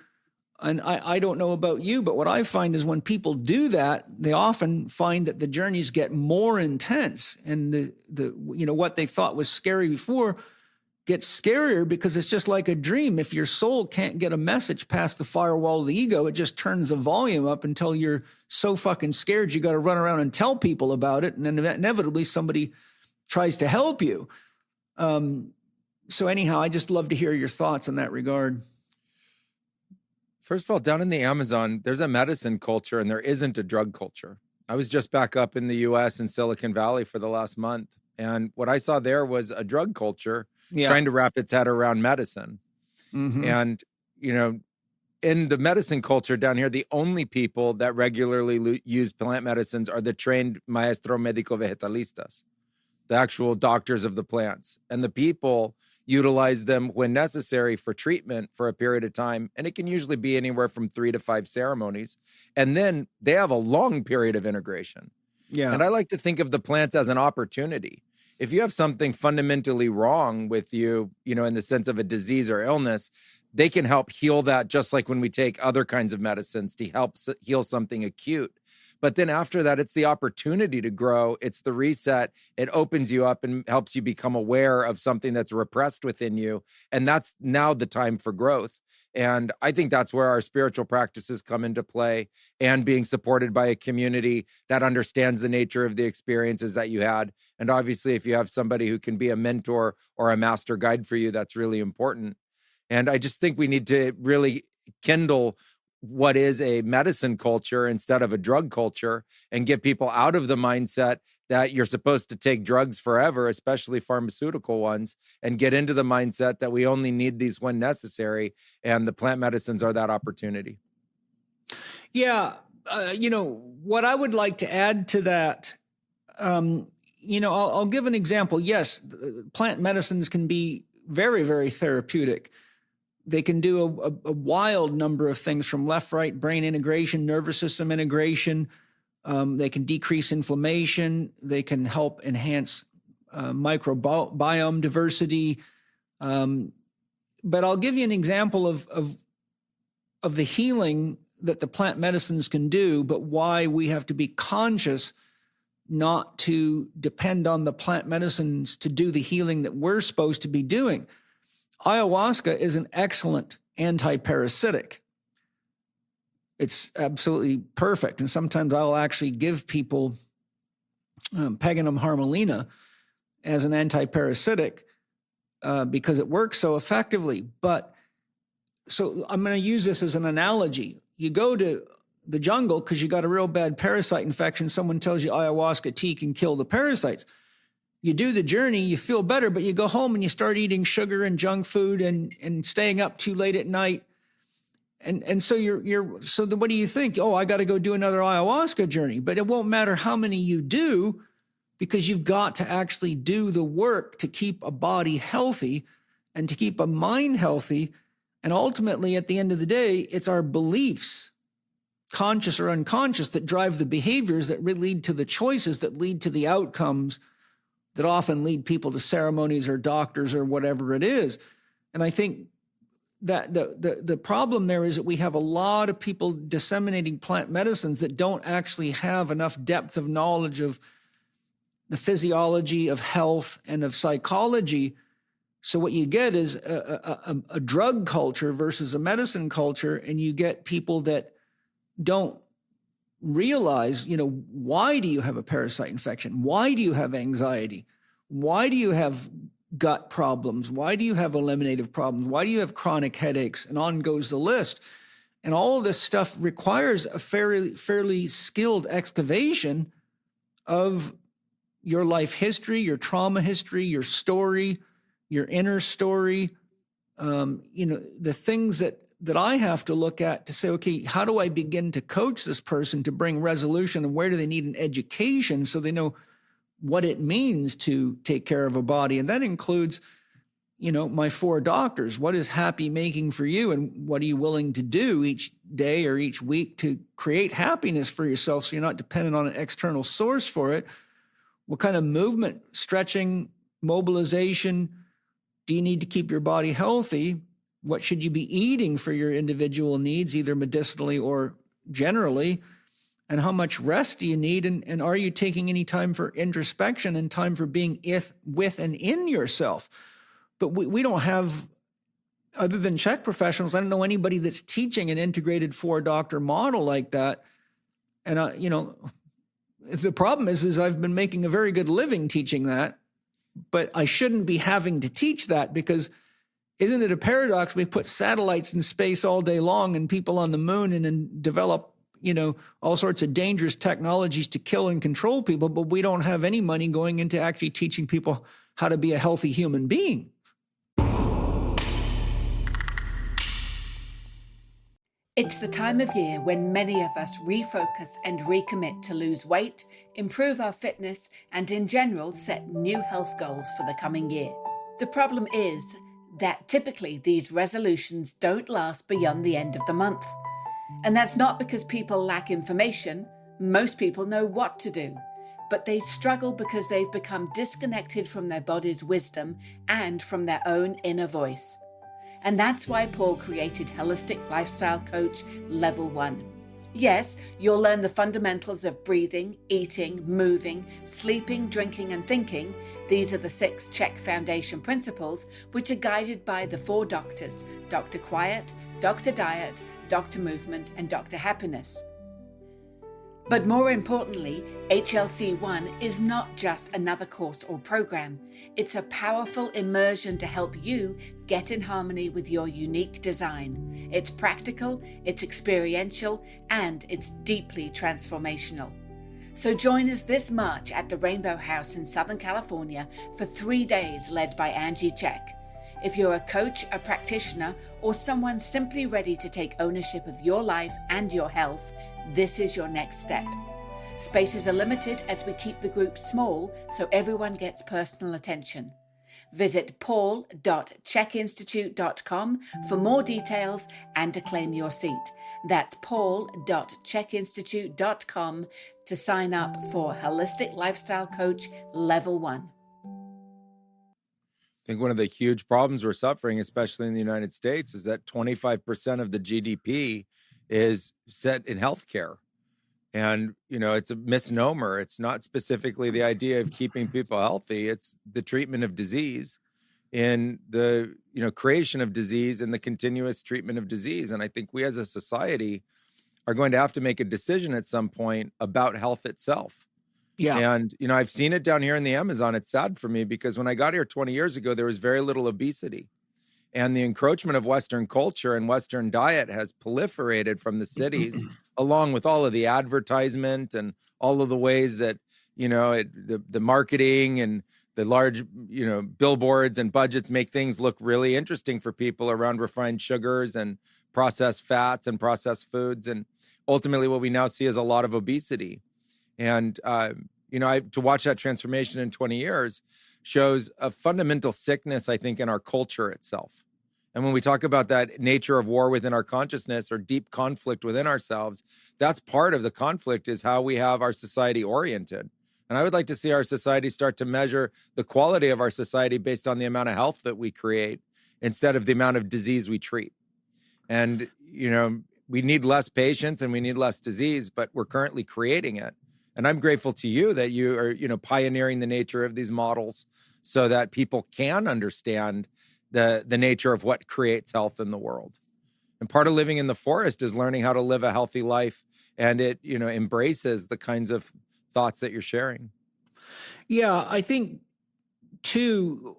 And I don't know about you, but what I find is when people do that, they often find that the journeys get more intense, and the what they thought was scary before gets scarier, because it's just like a dream. If your soul can't get a message past the firewall of the ego, it just turns the volume up until you're so fucking scared you got to run around and tell people about it, and then inevitably somebody tries to help you. So anyhow, I just love to hear your thoughts in that regard. First of all, down in the Amazon, there's a medicine culture and there isn't a drug culture. I was just back up in the US in Silicon Valley for the last month. And what I saw there was a drug culture trying to wrap its head around medicine. Mm-hmm. And, in the medicine culture down here, the only people that regularly use plant medicines are the trained Maestro Médico Vegetalistas, the actual doctors of the plants. And the people utilize them when necessary for treatment for a period of time. And it can usually be anywhere from 3 to 5 ceremonies. And then they have a long period of integration. Yeah. And I like to think of the plants as an opportunity. If you have something fundamentally wrong with you, in the sense of a disease or illness, they can help heal that, just like when we take other kinds of medicines to help heal something acute. But then after that, it's the opportunity to grow. It's the reset. It opens you up and helps you become aware of something that's repressed within you. And that's now the time for growth. And I think that's where our spiritual practices come into play, and being supported by a community that understands the nature of the experiences that you had. And obviously, if you have somebody who can be a mentor or a master guide for you, that's really important. And I just think we need to really kindle what is a medicine culture instead of a drug culture, and get people out of the mindset that you're supposed to take drugs forever, especially pharmaceutical ones, and get into the mindset that we only need these when necessary. And the plant medicines are that opportunity. Yeah. What I would like to add to that, I'll give an example. Yes, plant medicines can be very, very therapeutic. They can do a wild number of things, from left-right brain integration, nervous system integration. They can decrease inflammation. They can help enhance microbiome diversity. But I'll give you an example of the healing that the plant medicines can do, but why we have to be conscious not to depend on the plant medicines to do the healing that we're supposed to be doing. Ayahuasca is an excellent anti-parasitic. It's absolutely perfect. And sometimes I'll actually give people Peganum harmalina as an anti-parasitic because it works so effectively. But so I'm going to use this as an analogy. You go to the jungle because you got a real bad parasite infection. Someone tells you ayahuasca tea can kill the parasites. You do the journey, you feel better, but you go home and you start eating sugar and junk food and staying up too late at night. And so so then what do you think? Oh, I got to go do another ayahuasca journey. But it won't matter how many you do, because you've got to actually do the work to keep a body healthy and to keep a mind healthy. And ultimately, at the end of the day, it's our beliefs, conscious or unconscious, that drive the behaviors that lead to the choices that lead to the outcomes that often lead people to ceremonies or doctors or whatever it is. And I think that the problem there is that we have a lot of people disseminating plant medicines that don't actually have enough depth of knowledge of the physiology of health and of psychology. So what you get is a drug culture versus a medicine culture, and you get people that don't realize, why do you have a parasite infection? Why do you have anxiety? Why do you have gut problems? Why do you have eliminative problems? Why do you have chronic headaches? And on goes the list. And all of this stuff requires a fairly skilled excavation of your life history, your trauma history, your story, your inner story, the things that I have to look at to say, okay, how do I begin to coach this person to bring resolution, and where do they need an education so they know what it means to take care of a body? And that includes, my 4 doctors. What is happy making for you, and what are you willing to do each day or each week to create happiness for yourself so you're not dependent on an external source for it? What kind of movement, stretching, mobilization do you need to keep your body healthy? What should you be eating for your individual needs, either medicinally or generally? And how much rest do you need? And are you taking any time for introspection and time for being with and in yourself? But we don't have, other than Chek professionals, I don't know anybody that's teaching an integrated 4-doctor model like that. And, the problem is I've been making a very good living teaching that, but I shouldn't be having to teach that, because isn't it a paradox? We put satellites in space all day long and people on the moon and then develop, all sorts of dangerous technologies to kill and control people, but we don't have any money going into actually teaching people how to be a healthy human being. It's the time of year when many of us refocus and recommit to lose weight, improve our fitness, and in general set new health goals for the coming year. The problem is that typically these resolutions don't last beyond the end of the month. And that's not because people lack information. Most people know what to do, but they struggle because they've become disconnected from their body's wisdom and from their own inner voice. And that's why Paul created Holistic Lifestyle Coach Level 1. Yes, you'll learn the fundamentals of breathing, eating, moving, sleeping, drinking, and thinking. These are the 6 Chek Foundation principles, which are guided by the 4 doctors: Dr. Quiet, Dr. Diet, Dr. Movement, and Dr. Happiness. But more importantly, HLC1 is not just another course or program. It's a powerful immersion to help you get in harmony with your unique design. It's practical, it's experiential, and it's deeply transformational. So join us this March at the Rainbow House in Southern California for 3 days led by Angie Chek. If you're a coach, a practitioner, or someone simply ready to take ownership of your life and your health, this is your next step. Spaces are limited as we keep the group small so everyone gets personal attention. Visit paul.chekinstitute.com for more details and to claim your seat. That's paul.chekinstitute.com to sign up for Holistic Lifestyle Coach Level 1. I think one of the huge problems we're suffering, especially in the United States, is that 25% of the GDP is set in healthcare. And, it's a misnomer. It's not specifically the idea of keeping people healthy. It's the treatment of disease in the, creation of disease and the continuous treatment of disease. And I think we as a society are going to have to make a decision at some point about health itself. Yeah. And, I've seen it down here in the Amazon. It's sad for me because when I got here 20 years ago, there was very little obesity. And the encroachment of Western culture and Western diet has proliferated from the cities, along with all of the advertisement and all of the ways that, the marketing and the large, billboards and budgets make things look really interesting for people around refined sugars and processed fats and processed foods. And ultimately what we now see is a lot of obesity. And, to watch that transformation in 20 years shows a fundamental sickness, I think, in our culture itself. And when we talk about that nature of war within our consciousness or deep conflict within ourselves, that's part of the conflict, is how we have our society oriented. And I would like to see our society start to measure the quality of our society based on the amount of health that we create instead of the amount of disease we treat. And, we need less patients and we need less disease, but we're currently creating it. And I'm grateful to you that you are, pioneering the nature of these models so that people can understand the nature of what creates health in the world. And part of living in the forest is learning how to live a healthy life. And it, embraces the kinds of thoughts that you're sharing. Yeah, I think two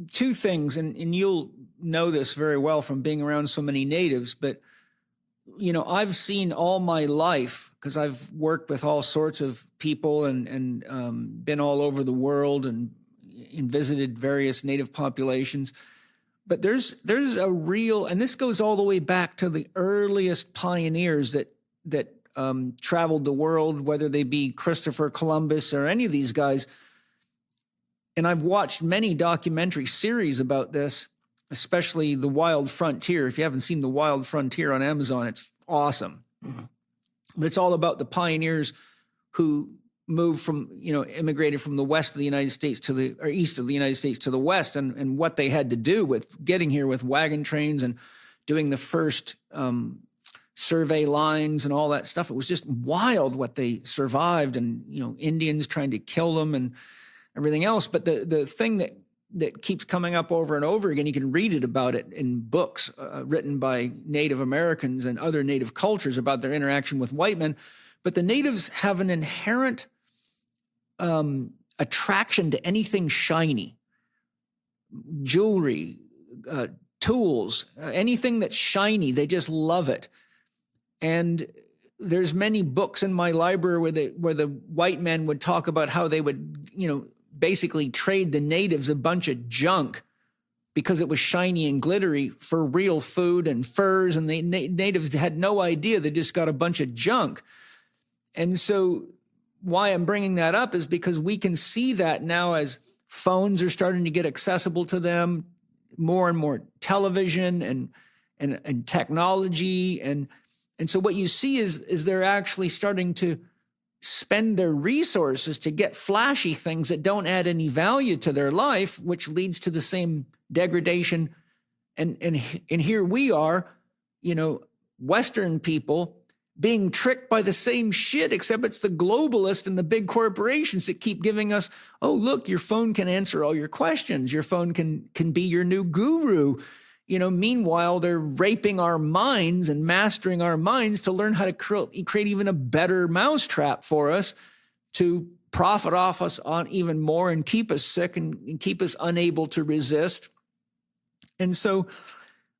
things, and you'll know this very well from being around so many natives, but I've seen all my life, because I've worked with all sorts of people and been all over the world and visited various native populations. But there's a real, and this goes all the way back to the earliest pioneers that traveled the world, whether they be Christopher Columbus or any of these guys. And I've watched many documentary series about this, especially The Wild Frontier. If you haven't seen The Wild Frontier on Amazon, it's awesome. But it's all about the pioneers who moved from, immigrated from the west of the United States or east of the United States to the west, and what they had to do with getting here with wagon trains and doing the first survey lines and all that stuff. It was just wild what they survived, and, Indians trying to kill them and everything else. But the thing that keeps coming up over and over again, you can read it about it in books written by Native Americans and other Native cultures about their interaction with white men. But the natives have an inherent attraction to anything shiny, jewelry, tools, anything that's shiny. They just love it. And there's many books in my library where the white men would talk about how they would, basically trade the natives a bunch of junk because it was shiny and glittery for real food and furs. And the natives had no idea. They just got a bunch of junk. And so why I'm bringing that up is because we can see that now as phones are starting to get accessible to them, more and more television and technology. And so what you see is they're actually starting to spend their resources to get flashy things that don't add any value to their life, which leads to the same degradation. And here we are, Western people being tricked by the same shit, except it's the globalists and the big corporations that keep giving us, oh, look, your phone can answer all your questions. Your phone can be your new guru. Meanwhile, they're raping our minds and mastering our minds to learn how to create even a better mousetrap for us to profit off us on even more and keep us sick and keep us unable to resist. And so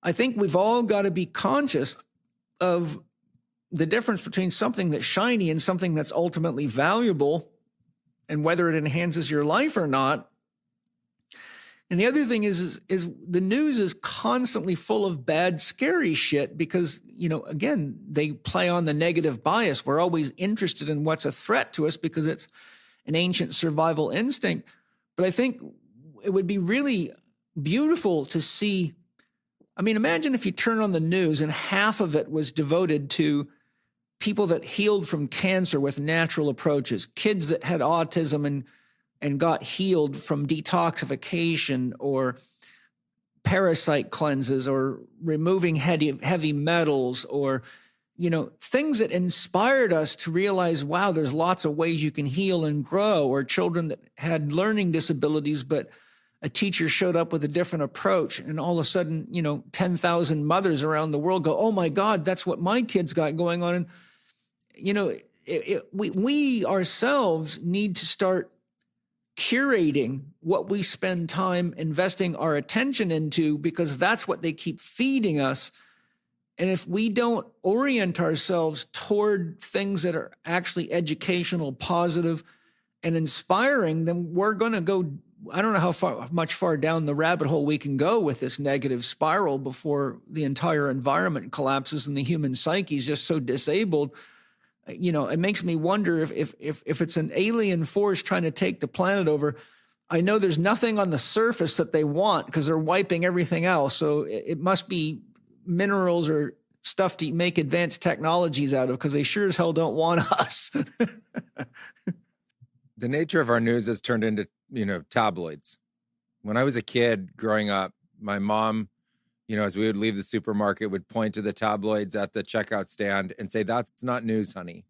I think we've all got to be conscious of the difference between something that's shiny and something that's ultimately valuable, and whether it enhances your life or not. And the other thing is the news is constantly full of bad, scary shit because, again, they play on the negative bias. We're always interested in what's a threat to us because it's an ancient survival instinct. But I think it would be really beautiful to see. I mean, imagine if you turn on the news and half of it was devoted to people that healed from cancer with natural approaches, kids that had autism and got healed from detoxification or parasite cleanses or removing heavy metals or, things that inspired us to realize, wow, there's lots of ways you can heal and grow, or children that had learning disabilities, but a teacher showed up with a different approach. And all of a sudden, 10,000 mothers around the world go, oh my God, that's what my kids got going on. And, we ourselves need to start curating what we spend time investing our attention into, because that's what they keep feeding us. And if we don't orient ourselves toward things that are actually educational, positive, and inspiring, then we're going to go, I don't know how much far down the rabbit hole we can go with this negative spiral before the entire environment collapses and the human psyche is just so disabled. It makes me wonder if it's an alien force trying to take the planet over. I know there's nothing on the surface that they want because they're wiping everything else. So it must be minerals or stuff to make advanced technologies out of, because they sure as hell don't want us. The nature of our news has turned into, tabloids. When I was a kid growing up, my mom, as we would leave the supermarket, would point to the tabloids at the checkout stand and say, that's not news, honey.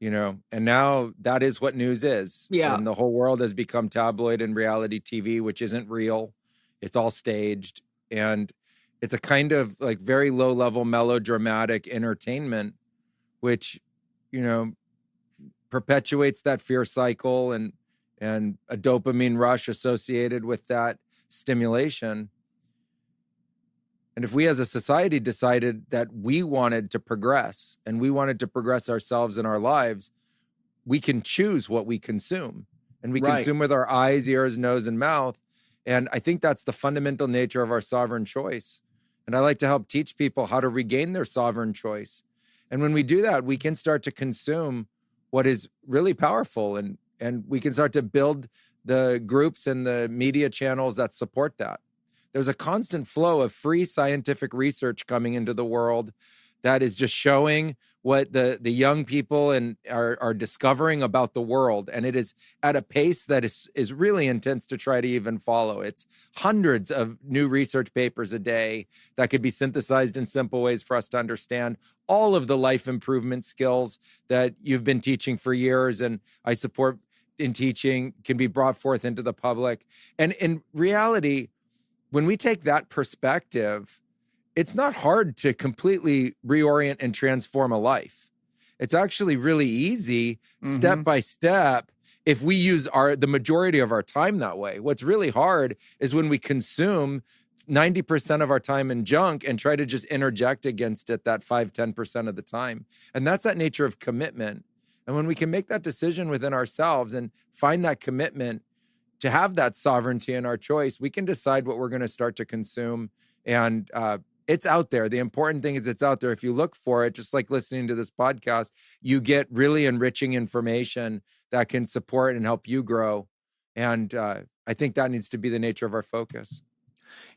And now that is what news is. Yeah. And the whole world has become tabloid and reality TV, which isn't real. It's all staged. And it's a kind of like very low level melodramatic entertainment, which, perpetuates that fear cycle and a dopamine rush associated with that stimulation. And if we as a society decided that we wanted to progress and we wanted to progress ourselves in our lives, we can choose what we consume. And we consume with our eyes, ears, nose, and mouth. And I think that's the fundamental nature of our sovereign choice. And I like to help teach people how to regain their sovereign choice. And when we do that, we can start to consume what is really powerful. And we can start to build the groups and the media channels that support that. There's a constant flow of free scientific research coming into the world that is just showing what the young people and are discovering about the world. And it is at a pace that is really intense to try to even follow. It's hundreds of new research papers a day that could be synthesized in simple ways for us to understand all of the life improvement skills that you've been teaching for years. And I support in teaching can be brought forth into the public. And in reality, when we take that perspective, it's not hard to completely reorient and transform a life. It's actually really easy, step by step, if we use the majority of our time that way. What's really hard is when we consume 90% of our time in junk and try to just interject against it that 5-10% of the time. And that's that nature of commitment. And when we can make that decision within ourselves and find that commitment to have that sovereignty in our choice, we can decide what we're going to start to consume. And it's out there. The important thing is it's out there. If you look for it, just like listening to this podcast, you get really enriching information that can support and help you grow. And I think that needs to be the nature of our focus.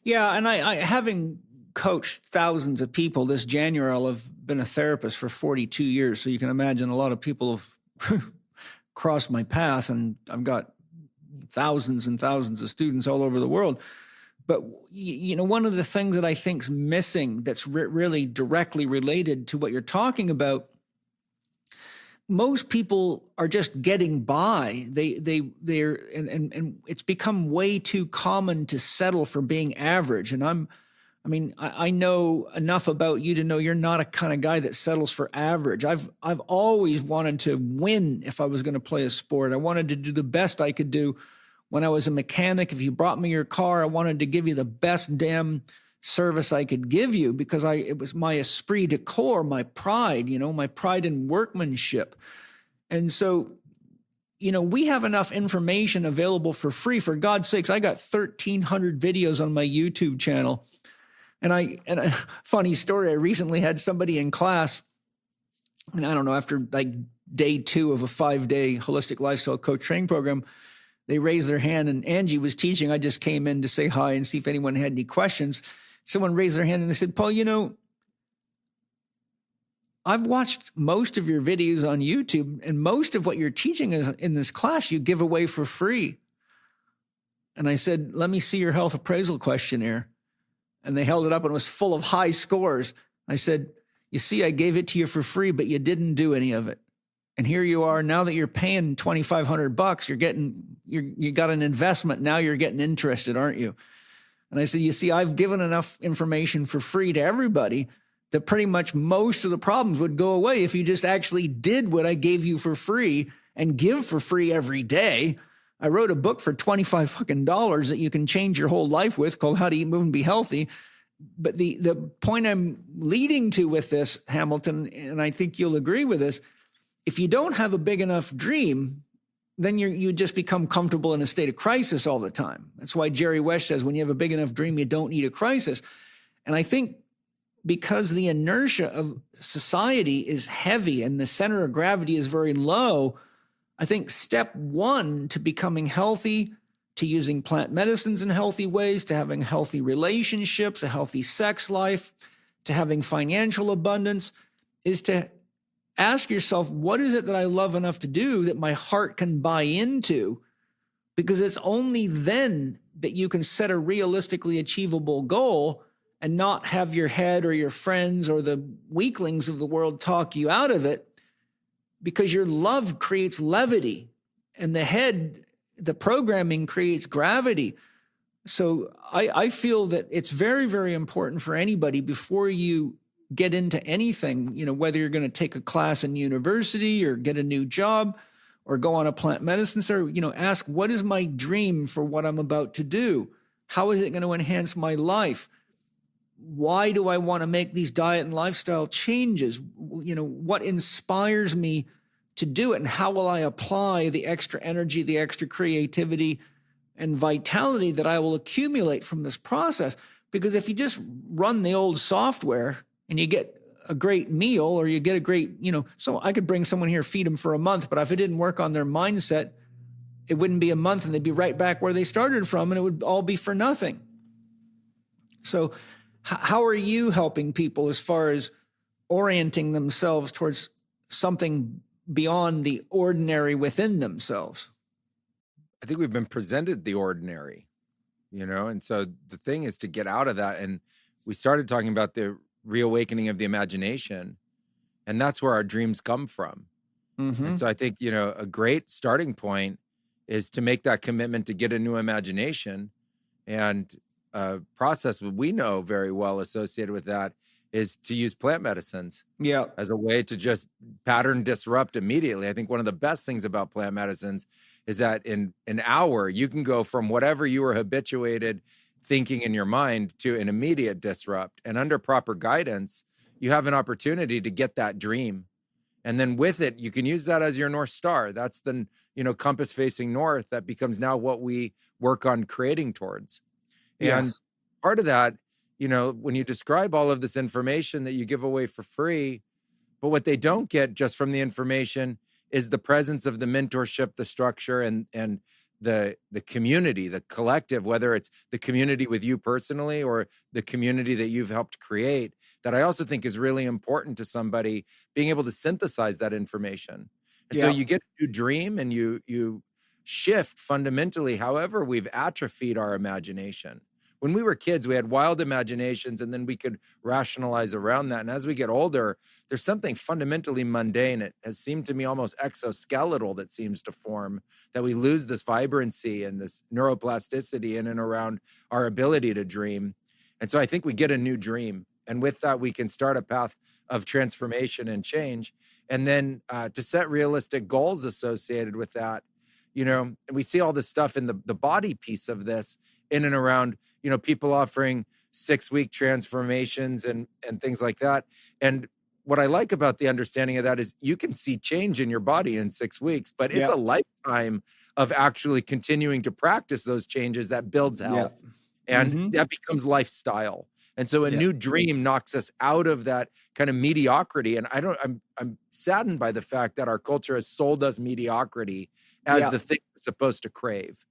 Yeah. And I having coached thousands of people this January, I'll have been a therapist for 42 years. So you can imagine a lot of people have crossed my path, and I've got thousands and thousands of students all over the world. But, one of the things that I think's missing that's really directly related to what you're talking about, most people are just getting by. They're and it's become way too common to settle for being average. And I know enough about you to know you're not a kind of guy that settles for average. I've always wanted to win if I was going to play a sport. I wanted to do the best I could do. When I was a mechanic, if you brought me your car, I wanted to give you the best damn service I could give you, because it was my esprit de corps, my pride, my pride in workmanship. And so, we have enough information available for free. For God's sakes, I got 1,300 videos on my YouTube channel. And a funny story, I recently had somebody in class, and I don't know, after like day 2 of a 5-day holistic lifestyle coach training program, they raised their hand, and Angie was teaching. I just came in to say hi and see if anyone had any questions. Someone raised their hand and they said, Paul, I've watched most of your videos on YouTube, and most of what you're teaching is in this class you give away for free. And I said, let me see your health appraisal questionnaire. And they held it up, and it was full of high scores. I said, you see, I gave it to you for free, but you didn't do any of it. And here you are, now that you're paying $2,500, you got an investment. Now you're getting interested, aren't you? And I said, you see, I've given enough information for free to everybody that pretty much most of the problems would go away if you just actually did what I gave you for free and give for free every day. I wrote a book for $25 that you can change your whole life with, called How to Eat, Move, and Be Healthy. But the point I'm leading to with this, Hamilton, and I think you'll agree with this, if you don't have a big enough dream, then you just become comfortable in a state of crisis all the time. That's why Jerry West says, when you have a big enough dream, you don't need a crisis. And I think because the inertia of society is heavy and the center of gravity is very low, I think step 1 to becoming healthy, to using plant medicines in healthy ways, to having healthy relationships, a healthy sex life, to having financial abundance, is to ask yourself, what is it that I love enough to do that my heart can buy into? Because it's only then that you can set a realistically achievable goal and not have your head or your friends or the weaklings of the world talk you out of it, because your love creates levity and the programming creates gravity. So I feel that it's very, very important for anybody, before you get into anything, whether you're going to take a class in university or get a new job or go on a plant medicine center, ask, what is my dream for what I'm about to do? How is it going to enhance my life? Why do I want to make these diet and lifestyle changes? What inspires me to do it? And how will I apply the extra energy, the extra creativity and vitality that I will accumulate from this process? Because if you just run the old software and you get a great meal, or you get a great, so I could bring someone here, feed them for a month, but if it didn't work on their mindset, it wouldn't be a month and they'd be right back where they started from, and it would all be for nothing. So how are you helping people as far as orienting themselves towards something beyond the ordinary within themselves. I think we've been presented the ordinary, and so the thing is to get out of that. And we started talking about the reawakening of the imagination, and that's where our dreams come from. Mm-hmm. And so I think, a great starting point is to make that commitment to get a new imagination. And a process that we know very well associated with that is to use plant medicines as a way to just pattern disrupt immediately. I think one of the best things about plant medicines is that in an hour, you can go from whatever you were habituated thinking in your mind to an immediate disrupt. And under proper guidance, you have an opportunity to get that dream. And then with it, you can use that as your North Star. That's the, compass facing north that becomes now what we work on creating towards. And part of that, when you describe all of this information that you give away for free, but what they don't get just from the information is the presence of the mentorship, the structure, and the community, the collective, whether it's the community with you personally or the community that you've helped create, that I also think is really important to somebody being able to synthesize that information. And so you get a new dream and you shift fundamentally, however we've atrophied our imagination. When we were kids, we had wild imaginations and then we could rationalize around that. And as we get older, there's something fundamentally mundane. It has seemed to me almost exoskeletal that seems to form, that we lose this vibrancy and this neuroplasticity in and around our ability to dream. And so I think we get a new dream. And with that, we can start a path of transformation and change. And then to set realistic goals associated with that, and we see all this stuff in the body piece of this in and around, people offering 6-week transformations and things like that. And what I like about the understanding of that is you can see change in your body in 6 weeks, but it's a lifetime of actually continuing to practice those changes that builds health. And that becomes lifestyle. And so a new dream knocks us out of that kind of mediocrity. And I'm saddened by the fact that our culture has sold us mediocrity as the thing we're supposed to crave.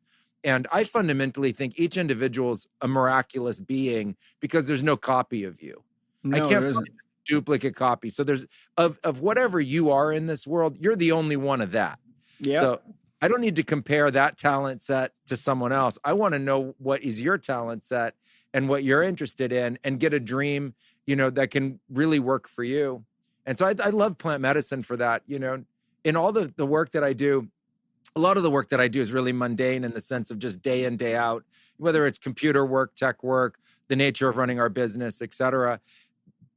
And I fundamentally think each individual's a miraculous being because there's no copy of you. I can't find a duplicate copy. So there's of whatever you are in this world, you're the only one of that. So I don't need to compare that talent set to someone else. I want to know what is your talent set and what you're interested in and get a dream, that can really work for you. And so I love plant medicine for that. In all the work that I do, a lot of the work that I do is really mundane in the sense of just day in, day out, whether it's computer work, tech work, the nature of running our business, et cetera.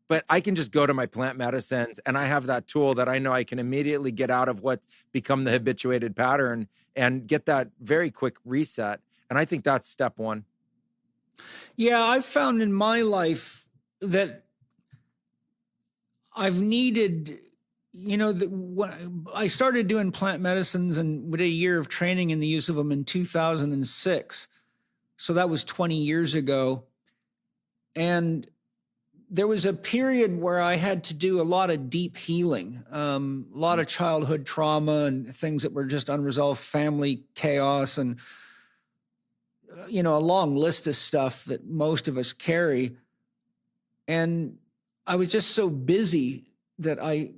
But I can just go to my plant medicines and I have that tool that I know I can immediately get out of what's become the habituated pattern and get that very quick reset. And I think that's step one. Yeah, I've found in my life that I've needed, when I started doing plant medicines and did a year of training in the use of them in 2006. So that was 20 years ago. And there was a period where I had to do a lot of deep healing, a lot of childhood trauma and things that were just unresolved, family chaos, and a long list of stuff that most of us carry. And I was just so busy that I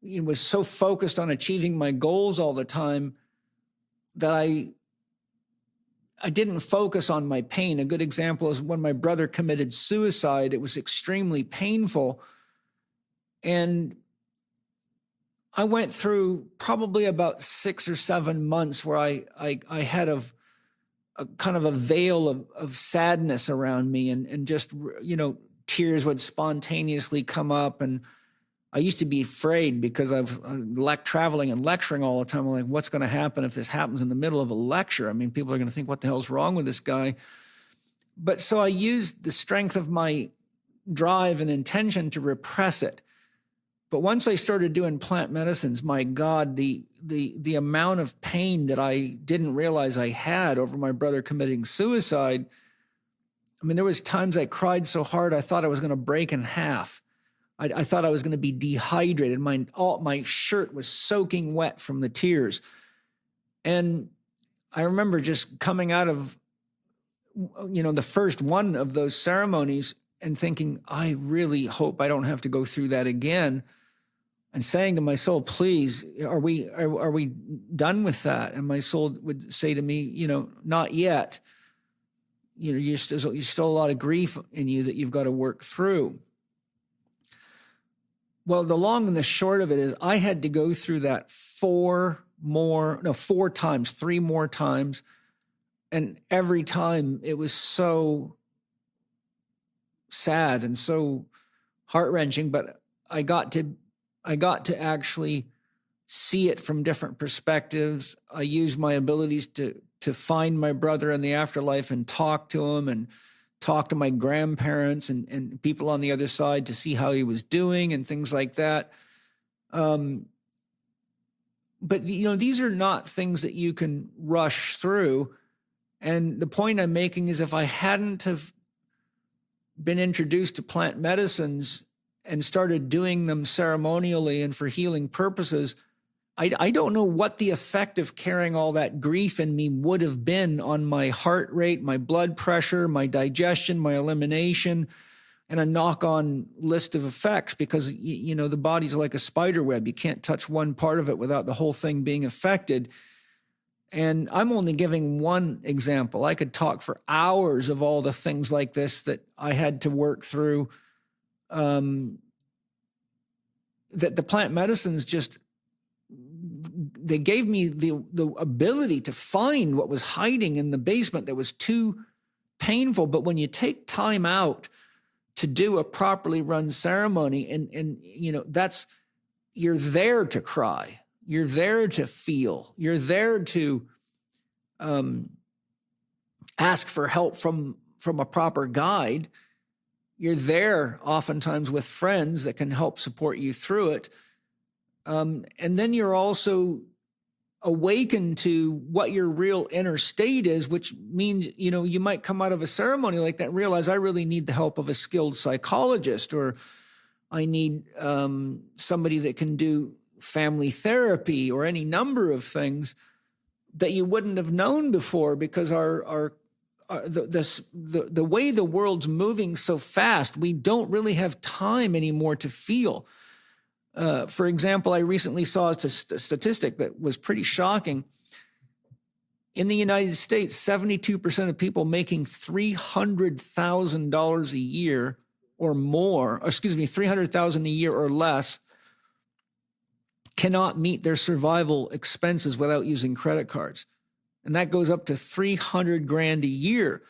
was so focused on achieving my goals all the time that I didn't focus on my pain. A good example is when my brother committed suicide. It was extremely painful. And I went through probably about 6 or 7 months where I had a kind of a veil of sadness around me and just, tears would spontaneously come up. And I used to be afraid because I've traveling and lecturing all the time. I'm like, what's going to happen if this happens in the middle of a lecture? I mean, people are going to think, what the hell's wrong with this guy? But so I used the strength of my drive and intention to repress it. But once I started doing plant medicines, my God, the amount of pain that I didn't realize I had over my brother committing suicide. I mean, there was times I cried so hard, I thought I was going to break in half. I thought I was going to be dehydrated. My shirt was soaking wet from the tears. And I remember just coming out of, the first one of those ceremonies and thinking, I really hope I don't have to go through that again, and saying to my soul, please, are we done with that? And my soul would say to me, not yet. There's still a lot of grief in you that you've got to work through. Well, the long and the short of it is I had to go through that 3 more times. And every time it was so sad and so heart-wrenching, but I got to actually see it from different perspectives. I used my abilities to find my brother in the afterlife and talk to him, and talk to my grandparents and people on the other side to see how he was doing and things like that. But these are not things that you can rush through. And the point I'm making is, if I hadn't have been introduced to plant medicines and started doing them ceremonially and for healing purposes, I don't know what the effect of carrying all that grief in me would have been on my heart rate, my blood pressure, my digestion, my elimination, and a knock-on list of effects, because, the body's like a spider web. You can't touch one part of it without the whole thing being affected. And I'm only giving one example. I could talk for hours of all the things like this that I had to work through, that the plant medicines they gave me the ability to find what was hiding in the basement that was too painful. But when you take time out to do a properly run ceremony, and you're there to cry, you're there to feel, you're there to ask for help from a proper guide. You're there oftentimes with friends that can help support you through it. And then you're also awakened to what your real inner state is, which means, you might come out of a ceremony like that and realize, I really need the help of a skilled psychologist, or I need somebody that can do family therapy, or any number of things that you wouldn't have known before, because the way the world's moving so fast, we don't really have time anymore to feel. For example, I recently saw a statistic that was pretty shocking. In the United States, 72% of people making $300,000 a year or more, $300,000 a year or less, cannot meet their survival expenses without using credit cards. And that goes up to $300,000 a year.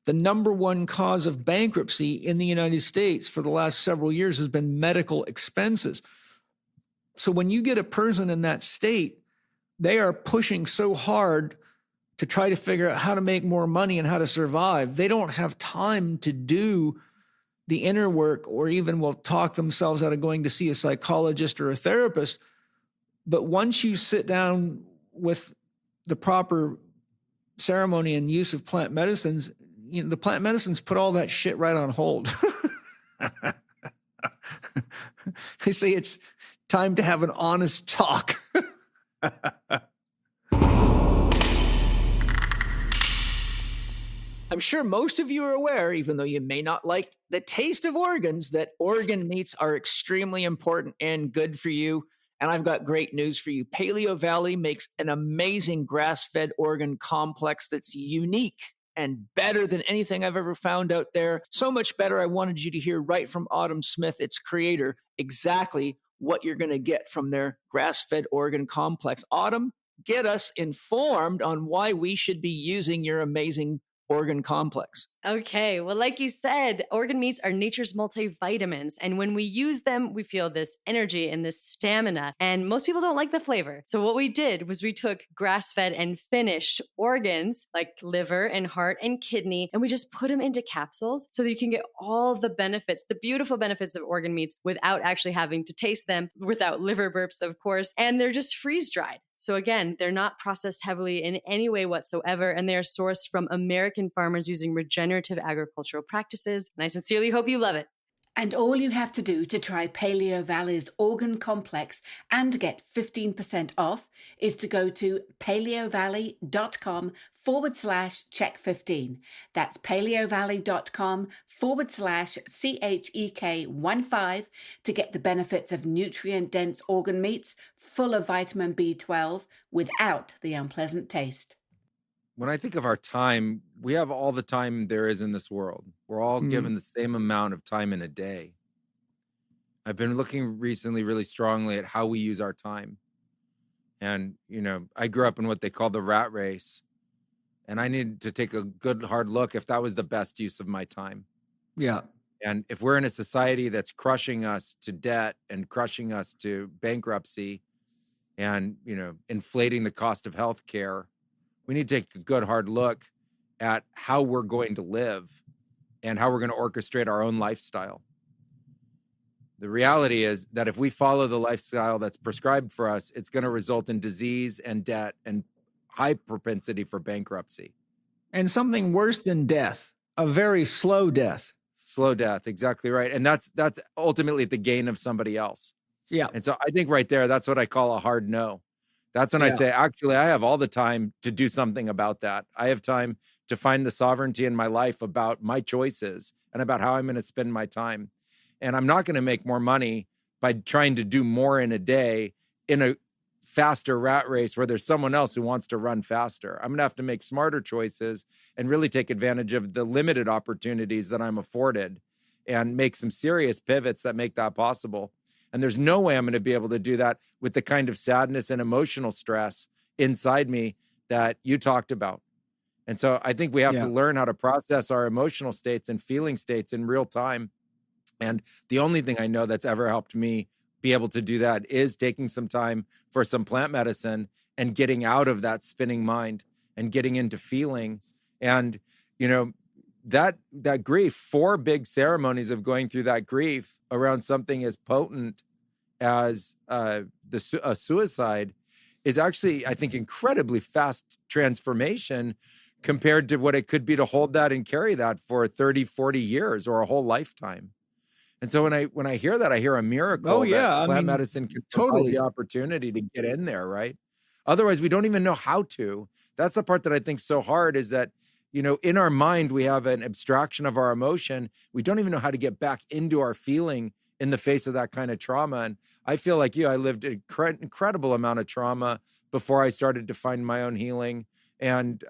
The number one cause of bankruptcy in the United States for the last several years has been medical expenses. So when you get a person in that state, they are pushing so hard to try to figure out how to make more money and how to survive. They don't have time to do the inner work, or even will talk themselves out of going to see a psychologist or a therapist. But once you sit down with the proper ceremony and use of plant medicines, the plant medicines put all that shit right on hold. They say it's time to have an honest talk. I'm sure most of you are aware, even though you may not like the taste of organs, that organ meats are extremely important and good for you. And I've got great news for you. Paleo Valley makes an amazing grass-fed organ complex that's unique and better than anything I've ever found out there. So much better, I wanted you to hear right from Autumn Smith, its creator, exactly what you're going to get from their grass-fed organ complex. Autumn, get us informed on why we should be using your amazing organ complex. Okay. Well, like you said, organ meats are nature's multivitamins. And when we use them, we feel this energy and this stamina. And most people don't like the flavor. So what we did was we took grass-fed and finished organs like liver and heart and kidney, and we just put them into capsules so that you can get all the benefits, the beautiful benefits of organ meats without actually having to taste them, without liver burps, of course. And they're just freeze-dried. So again, they're not processed heavily in any way whatsoever, and they are sourced from American farmers using regenerative agricultural practices. And I sincerely hope you love it. And all you have to do to try Paleo Valley's organ complex and get 15% off is to go to paleovalley.com/Chek15. That's paleovalley.com/CHEK15 to get the benefits of nutrient-dense organ meats full of vitamin B12 without the unpleasant taste. When I think of our time, we have all the time there is in this world. We're all given the same amount of time in a day. I've been looking recently really strongly at how we use our time. And, I grew up in what they call the rat race. And I needed to take a good hard look if that was the best use of my time. Yeah. And if we're in a society that's crushing us to debt and crushing us to bankruptcy and, inflating the cost of health care, we need to take a good hard look at how we're going to live and how we're going to orchestrate our own lifestyle. The reality is that if we follow the lifestyle that's prescribed for us, it's going to result in disease and debt and high propensity for bankruptcy. And something worse than death, a very slow death. Slow death, exactly right. And that's ultimately at the gain of somebody else. Yeah. And so I think right there, that's what I call a hard no. That's when I say, actually, I have all the time to do something about that. I have time to find the sovereignty in my life about my choices and about how I'm going to spend my time. And I'm not going to make more money by trying to do more in a day in a faster rat race where there's someone else who wants to run faster. I'm going to have to make smarter choices and really take advantage of the limited opportunities that I'm afforded and make some serious pivots that make that possible. And there's no way I'm going to be able to do that with the kind of sadness and emotional stress inside me that you talked about. And so I think we have to learn how to process our emotional states and feeling states in real time. And the only thing I know that's ever helped me be able to do that is taking some time for some plant medicine and getting out of that spinning mind and getting into feeling. And, that grief, 4 big ceremonies of going through that grief around something as potent as a suicide is actually, I think, incredibly fast transformation compared to what it could be to hold that and carry that for 30, 40 years or a whole lifetime. And so when I hear that, I hear a miracle that plant medicine can provide the opportunity to get in there, right? Otherwise, we don't even know how to. That's the part that I think is so hard is that, in our mind, we have an abstraction of our emotion. We don't even know how to get back into our feeling in the face of that kind of trauma. And I feel like I lived an incredible amount of trauma before I started to find my own healing. And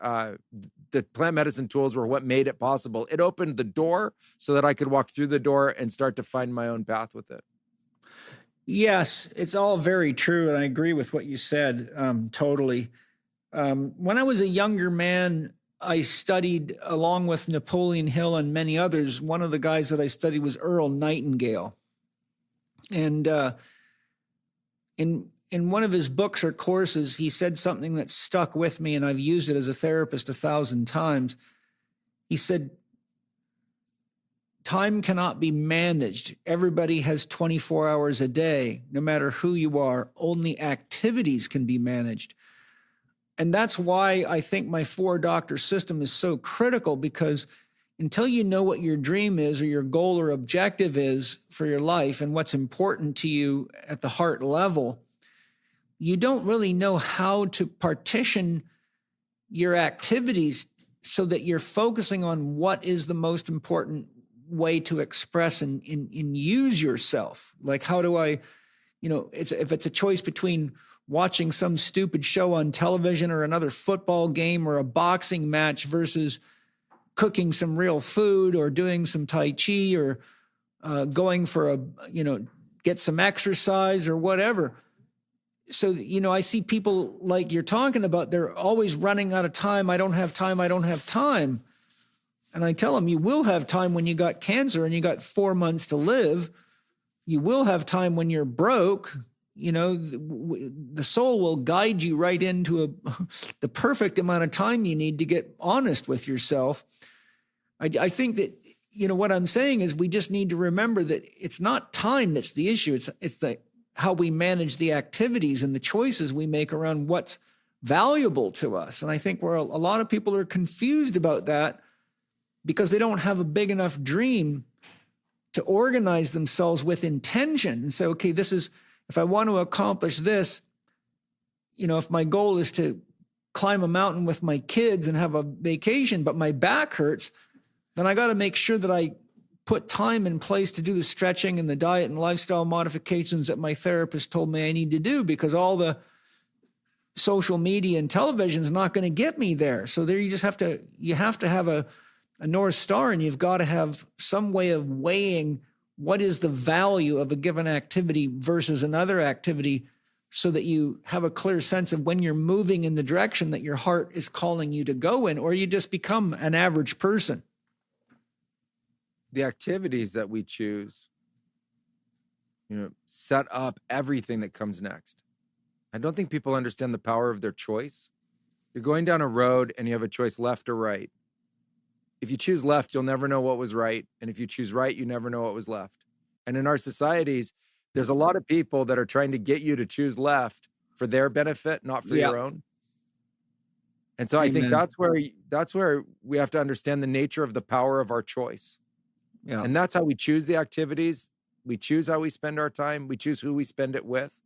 the plant medicine tools were what made it possible. It opened the door so that I could walk through the door and start to find my own path with it. Yes, it's all very true. And I agree with what you said totally. When I was a younger man, I studied along with Napoleon Hill and many others. One of the guys that I studied was Earl Nightingale. And in one of his books or courses, he said something that stuck with me, and I've used it as a therapist 1,000 times. He said, time cannot be managed. Everybody has 24 hours a day. No matter who you are, only activities can be managed. And that's why I think my 4-doctor system is so critical, because until you know what your dream is or your goal or objective is for your life and what's important to you at the heart level, you don't really know how to partition your activities so that you're focusing on what is the most important way to express and use yourself. Like, how do I, if it's a choice between watching some stupid show on television or another football game or a boxing match versus cooking some real food or doing some Tai Chi or going for get some exercise or whatever. So, I see people like you're talking about, they're always running out of time. I don't have time. I don't have time. And I tell them, you will have time when you got cancer and you got 4 months to live. You will have time when you're broke. The soul will guide you right into the perfect amount of time you need to get honest with yourself. I think that, what I'm saying is we just need to remember that it's not time that's the issue. It's how we manage the activities and the choices we make around what's valuable to us. And I think a lot of people are confused about that because they don't have a big enough dream to organize themselves with intention and say, okay, this is, if I want to accomplish this, if my goal is to climb a mountain with my kids and have a vacation, but my back hurts, then I got to make sure that I put time in place to do the stretching and the diet and lifestyle modifications that my therapist told me I need to do, because all the social media and television is not going to get me there. So there you have to have a North Star, and you've got to have some way of weighing what is the value of a given activity versus another activity, so that you have a clear sense of when you're moving in the direction that your heart is calling you to go in, or you just become an average person. The activities that we choose, set up everything that comes next. I don't think people understand the power of their choice. You're going down a road and you have a choice, left or right. If you choose left, you'll never know what was right. And if you choose right, you never know what was left. And in our societies, there's a lot of people that are trying to get you to choose left for their benefit, not for your own. And so I think that's where we have to understand the nature of the power of our choice. Yeah. And that's how we choose the activities. We choose how we spend our time. We choose who we spend it with.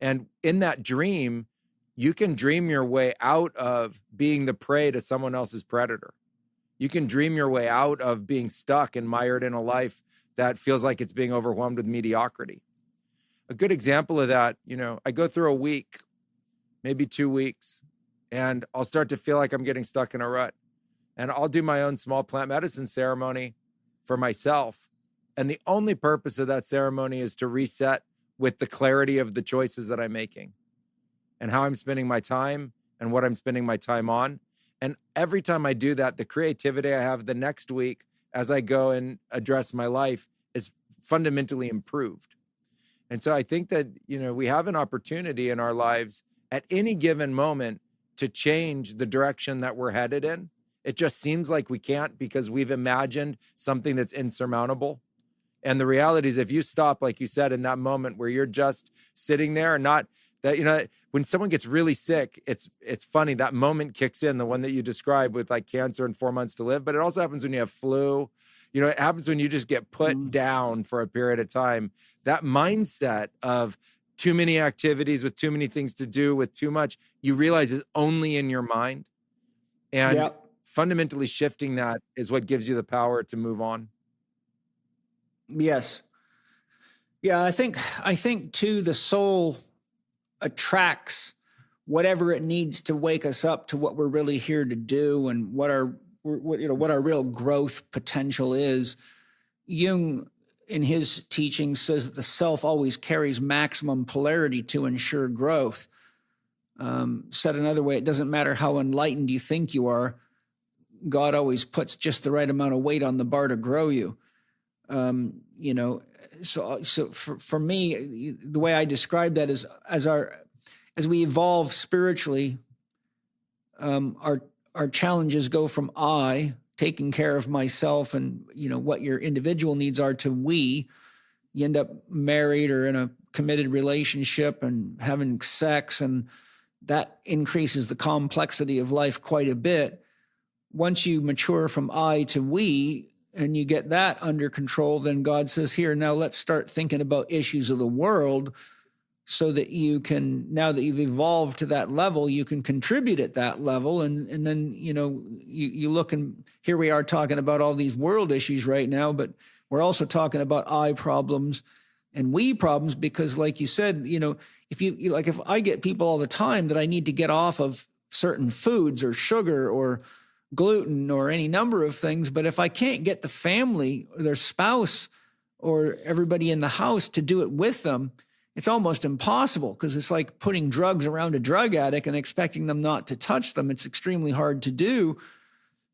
And in that dream, you can dream your way out of being the prey to someone else's predator. You can dream your way out of being stuck and mired in a life that feels like it's being overwhelmed with mediocrity. A good example of that, I go through a week, maybe 2 weeks, and I'll start to feel like I'm getting stuck in a rut. And I'll do my own small plant medicine ceremony for myself. And the only purpose of that ceremony is to reset with the clarity of the choices that I'm making and how I'm spending my time and what I'm spending my time on. And every time I do that, the creativity I have the next week as I go and address my life is fundamentally improved. And so I think that, we have an opportunity in our lives at any given moment to change the direction that we're headed in. It just seems like we can't because we've imagined something that's insurmountable. And the reality is, if you stop, like you said, in that moment where you're just sitting there and not that, when someone gets really sick, it's funny, that moment kicks in, the one that you described with like cancer and 4 months to live. But it also happens when you have flu. It happens when you just get put down for a period of time. That mindset of too many activities with too many things to do with too much, you realize is only in your mind. And fundamentally shifting that is what gives you the power to move on. Yes. Yeah, I think too, the soul attracts whatever it needs to wake us up to what we're really here to do and what our real growth potential is. Jung, in his teaching, says that the self always carries maximum polarity to ensure growth. Said another way, it doesn't matter how enlightened you think you are, God always puts just the right amount of weight on the bar to grow you. So for me, the way I describe that is as we evolve spiritually, our challenges go from I, taking care of myself and, what your individual needs are, to we. You end up married or in a committed relationship and having sex, and that increases the complexity of life quite a bit. Once you mature from I to we and you get that under control, then God says, here, now let's start thinking about issues of the world, so that you can, now that you've evolved to that level, you can contribute at that level. And then, you look, and here we are talking about all these world issues right now, but we're also talking about I problems and we problems, because like you said, if I get people all the time that I need to get off of certain foods or sugar or gluten or any number of things, but if I can't get the family or their spouse or everybody in the house to do it with them, it's almost impossible, because it's like putting drugs around a drug addict and expecting them not to touch them. It's extremely hard to do.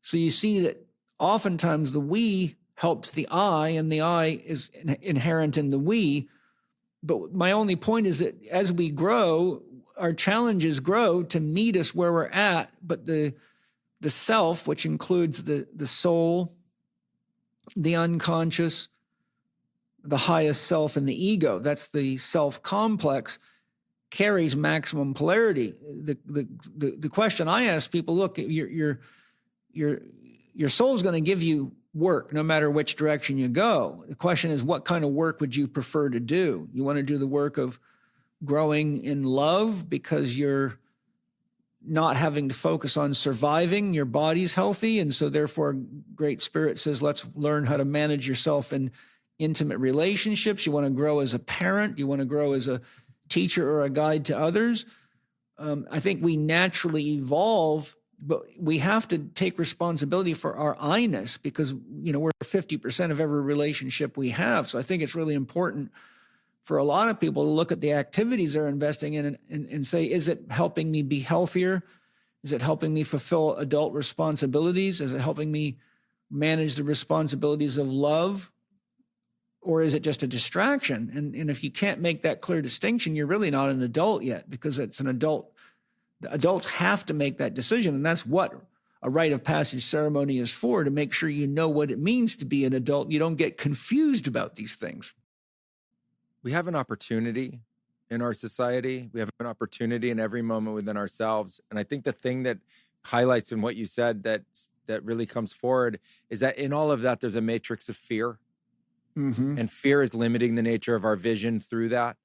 So you see that oftentimes the we helps the I, and the I is inherent in the we. But my only point is that as we grow, our challenges grow to meet us where we're at. But the self, which includes the soul, the unconscious, the highest self, and the ego, that's the self complex, carries maximum polarity. The question I ask people, look, your soul's going to give you work, no matter which direction you go. The question is, what kind of work would you prefer to do? You want to do the work of growing in love because you're not having to focus on surviving, your body's healthy, and so therefore Great Spirit says, let's learn how to manage yourself in intimate relationships. You want to grow as a parent. You want to grow as a teacher or a guide to others. I think we naturally evolve, but we have to take responsibility for our I-ness because, we're 50% of every relationship we have. So I think it's really important for a lot of people to look at the activities they're investing in and say, is it helping me be healthier? Is it helping me fulfill adult responsibilities? Is it helping me manage the responsibilities of love? Or is it just a distraction? And if you can't make that clear distinction, you're really not an adult yet, because it's an adult. The adults have to make that decision. And that's what a rite of passage ceremony is for, to make sure you know what it means to be an adult. You don't get confused about these things. We have an opportunity in our society. We have an opportunity in every moment within ourselves. And I think the thing that highlights in what you said that really comes forward is that in all of that, there's a matrix of fear. Mm-hmm. And fear is limiting the nature of our vision through that.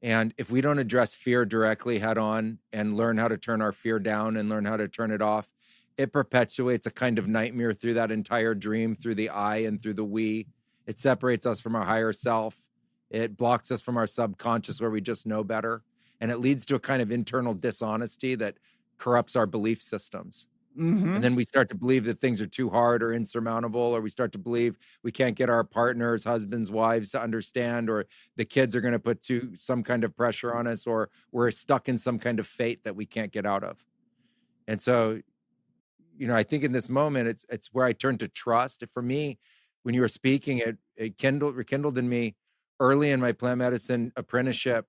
And if we don't address fear directly head on and learn how to turn our fear down and learn how to turn it off, it perpetuates a kind of nightmare through that entire dream, through the I and through the we. It separates us from our higher self. It blocks us from our subconscious where we just know better. And it leads to a kind of internal dishonesty that corrupts our belief systems. Mm-hmm. And then we start to believe that things are too hard or insurmountable, or we start to believe we can't get our partners, husbands, wives to understand, or the kids are going to put some kind of pressure on us, or we're stuck in some kind of fate that we can't get out of. And so, I think in this moment, it's where I turn to trust. For me, when you were speaking, it rekindled in me early in my plant medicine apprenticeship,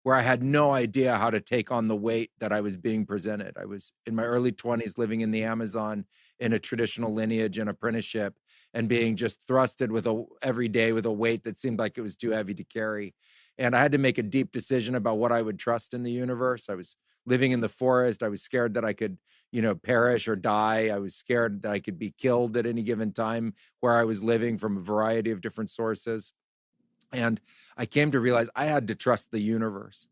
where I had no idea how to take on the weight that I was being presented. I was in my early 20s living in the Amazon in a traditional lineage and apprenticeship, and being just thrusted every day with a weight that seemed like it was too heavy to carry. And I had to make a deep decision about what I would trust in the universe. I was living in the forest. I was scared that I could, perish or die. I was scared that I could be killed at any given time where I was living, from a variety of different sources. And I came to realize I had to trust the universe.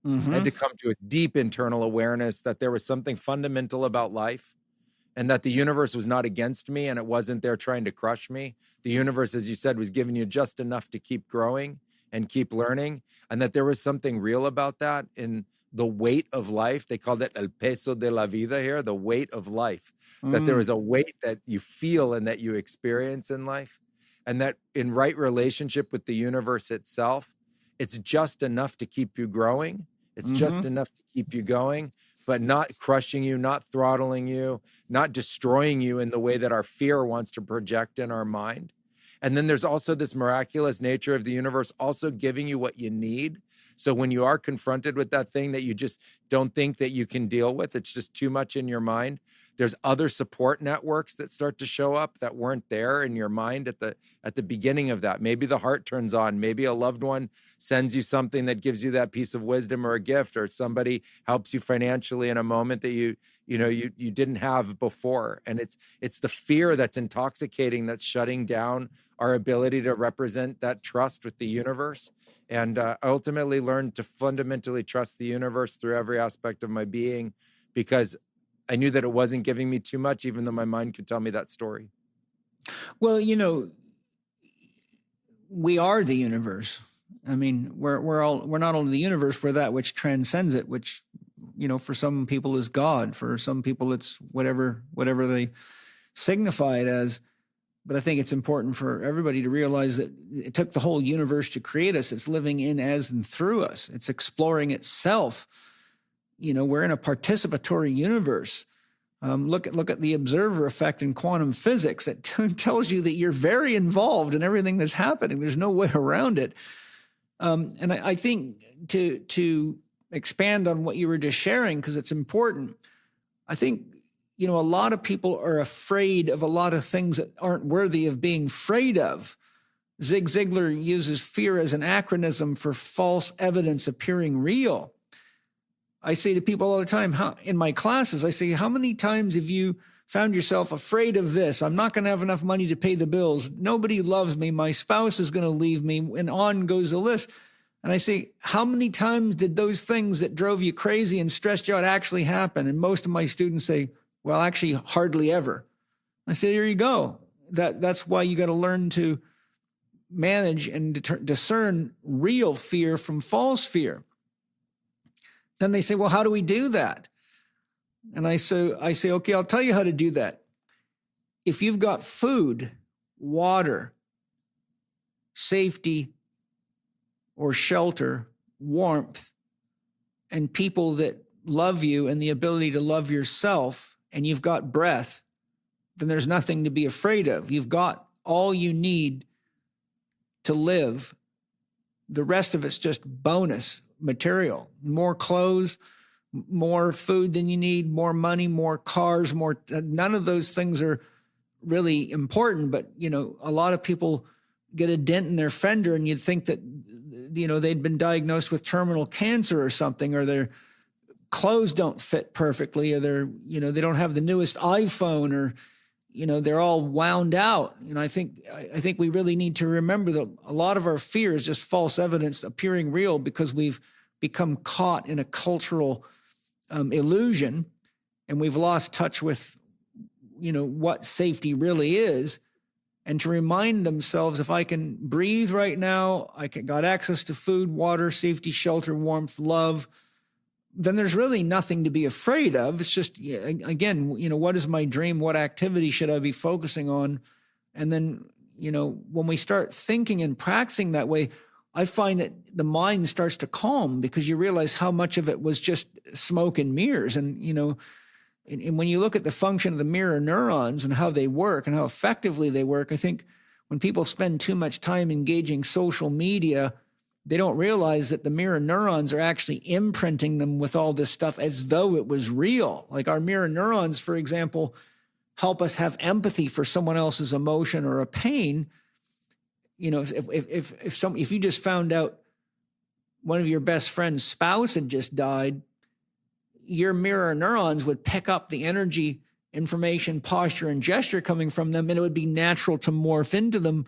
Mm-hmm. I had to come to a deep internal awareness that there was something fundamental about life, and that the universe was not against me, and it wasn't there trying to crush me. The universe, as you said, was giving you just enough to keep growing and keep learning, and that there was something real about that in the weight of life. They called it el peso de la vida here, the weight of life, that there is a weight that you feel and that you experience in life. And that in right relationship with the universe itself, it's just enough to keep you growing. It's just enough to keep you going, but not crushing you, not throttling you, not destroying you in the way that our fear wants to project in our mind. And then there's also this miraculous nature of the universe also giving you what you need. So when you are confronted with that thing that you just don't think that you can deal with, it's just too much in your mind, there's other support networks that start to show up that weren't there in your mind at the beginning of that. Maybe the heart turns on. Maybe a loved one sends you something that gives you that piece of wisdom or a gift, or somebody helps you financially in a moment that you didn't have before. And it's the fear that's intoxicating, that's shutting down our ability to represent that trust with the universe. And I ultimately learned to fundamentally trust the universe through every aspect of my being, because I knew that it wasn't giving me too much, even though my mind could tell me that story. Well, we are the universe. I mean, we're not only the universe, we're that which transcends it, which, for some people is God. For some people, it's whatever they signify it as. But I think it's important for everybody to realize that it took the whole universe to create us. It's living in, as, and through us. It's exploring itself. We're in a participatory universe. Look at the observer effect in quantum physics. It tells you that you're very involved in everything that's happening. There's no way around it. And I think to expand on what you were just sharing, because it's important, I think, a lot of people are afraid of a lot of things that aren't worthy of being afraid of. Zig Ziglar uses fear as an acronym for false evidence appearing real. I say to people all the time, in my classes, I say, how many times have you found yourself afraid of this. I'm not going to have enough money to pay the bills. Nobody loves me. My spouse is going to leave me, and on goes the list. And I say, how many times did those things that drove you crazy and stressed you out actually happen? And most of my students say, well, actually, hardly ever. I say, there you go. That's why you got to learn to manage and discern real fear from false fear. Then they say, well, how do we do that? And I say, okay, I'll tell you how to do that. If you've got food, water, safety, or shelter, warmth, and people that love you and the ability to love yourself, and you've got breath, then there's nothing to be afraid of. You've got all you need to live. The rest of it's just bonus material. More clothes, more food than you need, more money, more cars, none of those things are really important. But, a lot of people get a dent in their fender and you'd think that, they'd been diagnosed with terminal cancer or something, or their clothes don't fit perfectly, or they don't have the newest iPhone, or, they're all wound out. I think we really need to remember that a lot of our fear is just false evidence appearing real because we've become caught in a cultural illusion, and we've lost touch with, what safety really is. And to remind themselves, if I can breathe right now, got access to food, water, safety, shelter, warmth, love, then there's really nothing to be afraid of. It's just, again, what is my dream? What activity should I be focusing on? And then, when we start thinking and practicing that way, I find that the mind starts to calm because you realize how much of it was just smoke and mirrors. And, and when you look at the function of the mirror neurons and how they work and how effectively they work, I think when people spend too much time engaging social media, they don't realize that the mirror neurons are actually imprinting them with all this stuff as though it was real. Like our mirror neurons, for example, help us have empathy for someone else's emotion or a pain. If you just found out one of your best friend's spouse had just died, your mirror neurons would pick up the energy, information, posture, and gesture coming from them, and it would be natural to morph into them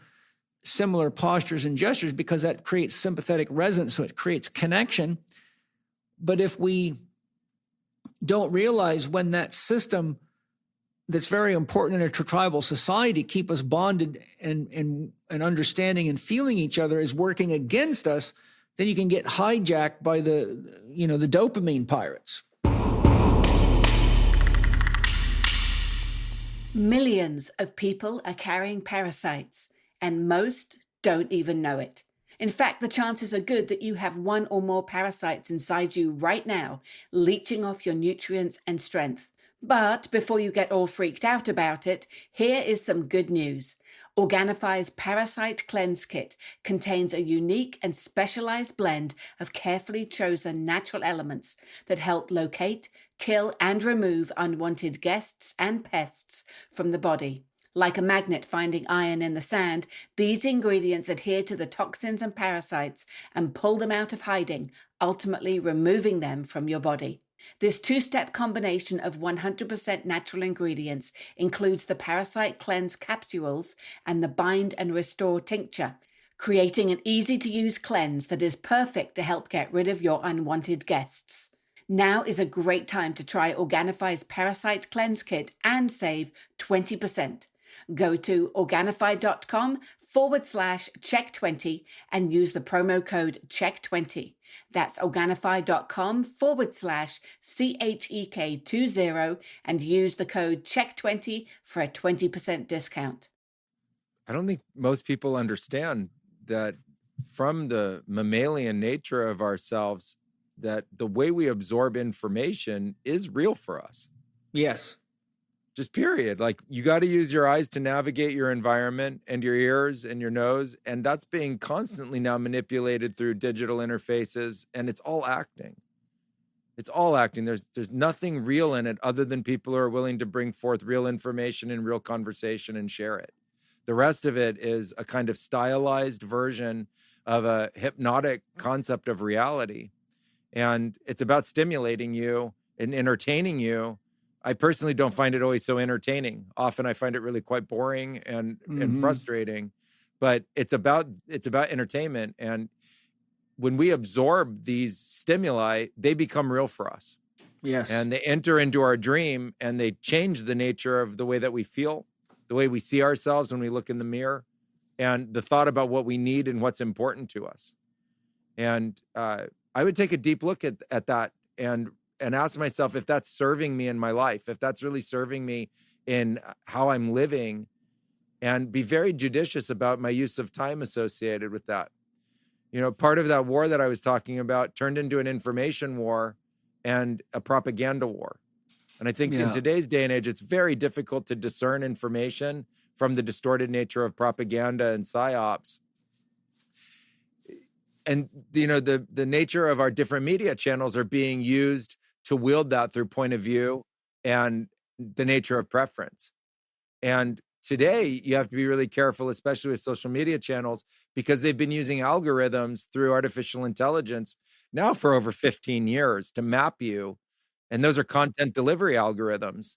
similar postures and gestures because that creates sympathetic resonance, so it creates connection. But if we don't realize when that system that's very important in a tribal society keep us bonded and understanding and feeling each other is working against us, then you can get hijacked by the dopamine pirates. Millions of people are carrying parasites, and most don't even know it. In fact, the chances are good that you have one or more parasites inside you right now, leeching off your nutrients and strength. But before you get all freaked out about it, here is some good news. Organifi's Parasite Cleanse Kit contains a unique and specialized blend of carefully chosen natural elements that help locate, kill, and remove unwanted guests and pests from the body. Like a magnet finding iron in the sand, these ingredients adhere to the toxins and parasites and pull them out of hiding, ultimately removing them from your body. This two-step combination of 100% natural ingredients includes the Parasite Cleanse capsules and the Bind and Restore tincture, creating an easy-to-use cleanse that is perfect to help get rid of your unwanted guests. Now is a great time to try Organifi's Parasite Cleanse Kit and save 20%. Go to Organifi.com/Chek20 and use the promo code Chek20. That's Organifi.com/CHEK20 and use the code Chek20 for a 20% discount. I don't think most people understand that from the mammalian nature of ourselves, that the way we absorb information is real for us. Yes. Just period. Like you got to use your eyes to navigate your environment and your ears and your nose. And that's being constantly now manipulated through digital interfaces. And it's all acting. It's all acting. There's nothing real in it other than people who are willing to bring forth real information and real conversation and share it. The rest of it is a kind of stylized version of a hypnotic concept of reality. And it's about stimulating you and entertaining you I personally don't find it always so entertaining. Often I find it really quite boring and frustrating, but it's about entertainment. And when we absorb these stimuli, they become real for us. Yes. And they enter into our dream, and they change the nature of the way that we feel, the way we see ourselves when we look in the mirror, and the thought about what we need and what's important to us. And I would take a deep look at that and ask myself if that's serving me in my life, if that's really serving me in how I'm living, and be very judicious about my use of time associated with that. You know, part of that war that I was talking about turned into an information war and a propaganda war. And I think in today's day and age, it's very difficult to discern information from the distorted nature of propaganda and psyops. And, you know, the nature of our different media channels are being used to wield that through point of view and the nature of preference. And today, you have to be really careful, especially with social media channels, because they've been using algorithms through artificial intelligence now for over 15 years to map you. And those are content delivery algorithms,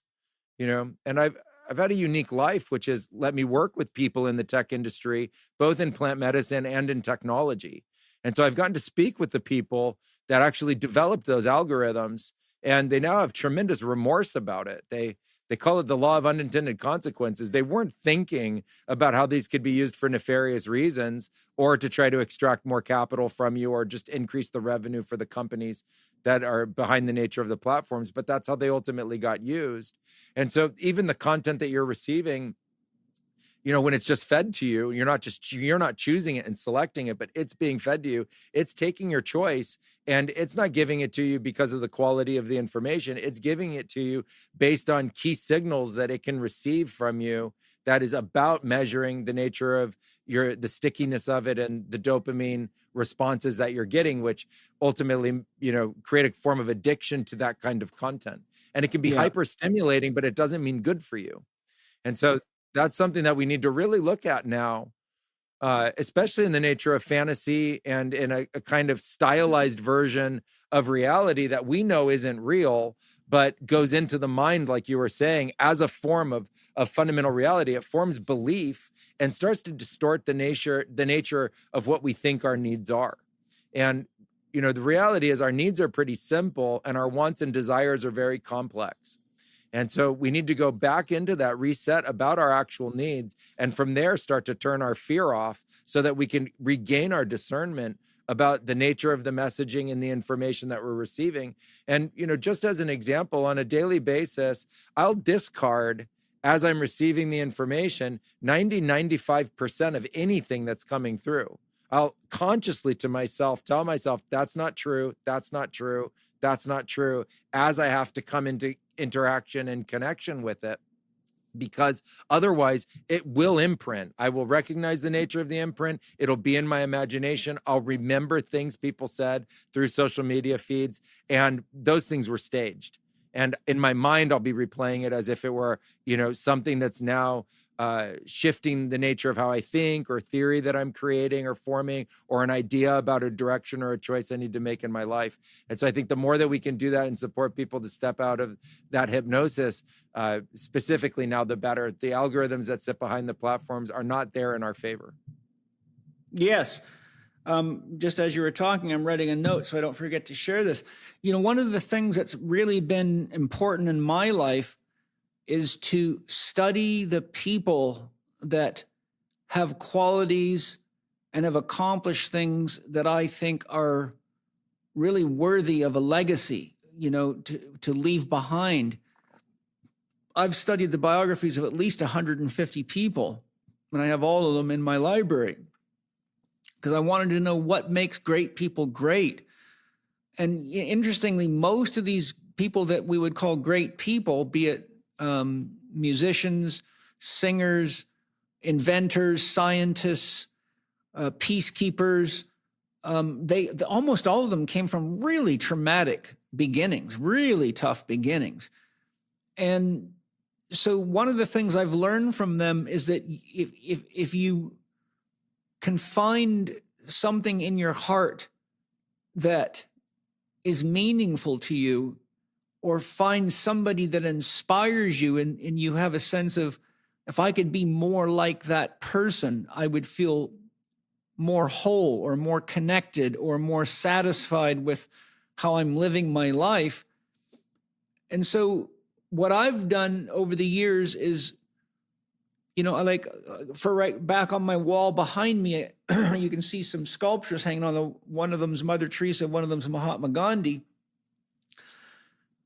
you know. And I've had a unique life, which has let me work with people in the tech industry, both in plant medicine and in technology. And so I've gotten to speak with the people that actually developed those algorithms, and they now have tremendous remorse about it. They call it the law of unintended consequences. They weren't thinking about how these could be used for nefarious reasons or to try to extract more capital from you or just increase the revenue for the companies that are behind the nature of the platforms, but that's how they ultimately got used. And so even the content that you're receiving, you know, when it's just fed to you, you're not choosing it and selecting it, but it's being fed to you. It's taking your choice, and it's not giving it to you because of the quality of the information. It's giving it to you based on key signals that it can receive from you. That is about measuring the nature of the stickiness of it and the dopamine responses that you're getting, which ultimately, you know, create a form of addiction to that kind of content. And it can be hyper stimulating, but it doesn't mean good for you. And so that's something that we need to really look at now, especially in the nature of fantasy and in a kind of stylized version of reality that we know isn't real, but goes into the mind, like you were saying, as a form of fundamental reality. It forms belief and starts to distort the nature of what we think our needs are. And, you know, the reality is our needs are pretty simple and our wants and desires are very complex. And so we need to go back into that reset about our actual needs, and from there start to turn our fear off so that we can regain our discernment about the nature of the messaging and the information that we're receiving. And, you know, just as an example, on a daily basis, I'll discard, as I'm receiving the information, 95% of anything that's coming through. I'll consciously to myself tell myself, that's not true, that's not true, that's not true, as I have to come into interaction and connection with it, because otherwise it will imprint. I will recognize the nature of the imprint. It'll be in my imagination. I'll remember things people said through social media feeds, and those things were staged. And in my mind, I'll be replaying it as if it were, you know, something that's now shifting the nature of how I think, or theory that I'm creating or forming, or an idea about a direction or a choice I need to make in my life. And so I think the more that we can do that and support people to step out of that hypnosis, specifically now, the better. The algorithms that sit behind the platforms are not there in our favor. Yes. Just as you were talking, I'm writing a note so I don't forget to share this. You know, one of the things that's really been important in my life is to study the people that have qualities and have accomplished things that I think are really worthy of a legacy, you know, to leave behind. I've studied the biographies of at least 150 people, and I have all of them in my library, because I wanted to know what makes great people great. And interestingly, most of these people that we would call great people, be it musicians, singers, inventors, scientists, peacekeepers, almost all of them came from really traumatic beginnings, really tough beginnings. And so one of the things I've learned from them is that if you can find something in your heart that is meaningful to you, or find somebody that inspires you, and you have a sense of, if I could be more like that person, I would feel more whole or more connected or more satisfied with how I'm living my life. And so what I've done over the years is, I like, for right back on my wall behind me, you can see some sculptures hanging on. One of them's Mother Teresa, one of them's Mahatma Gandhi.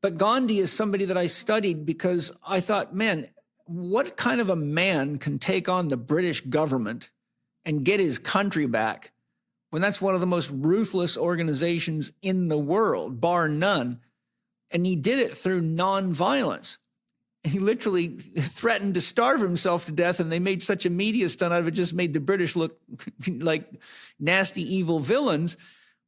But Gandhi is somebody that I studied because I thought, man, what kind of a man can take on the British government and get his country back when that's one of the most ruthless organizations in the world, bar none? And he did it through nonviolence. He literally threatened to starve himself to death, and they made such a media stunt out of it, just made the British look like nasty, evil villains.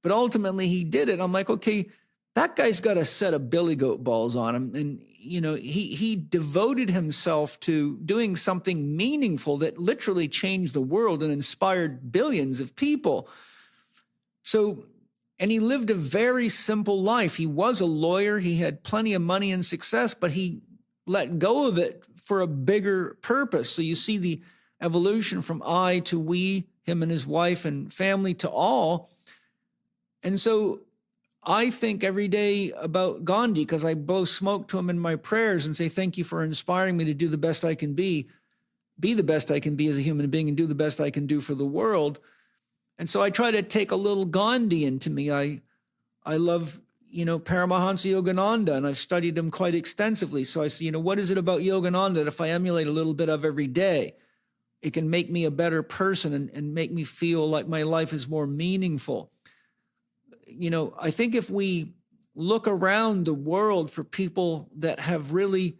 But ultimately he did it. I'm like, okay, that guy's got a set of billy goat balls on him. And, he devoted himself to doing something meaningful that literally changed the world and inspired billions of people. So, and he lived a very simple life. He was a lawyer. He had plenty of money and success, but he let go of it for a bigger purpose. So you see the evolution from I to we, him and his wife and family, to all. And so I think every day about Gandhi because I blow smoke to him in my prayers and say, thank you for inspiring me to do the best I can be the best I can be as a human being, and do the best I can do for the world. And so I try to take a little Gandhi into me. I love, Paramahansa Yogananda, and I've studied him quite extensively. So I see, what is it about Yogananda that if I emulate a little bit of every day, it can make me a better person and make me feel like my life is more meaningful. I think if we look around the world for people that have really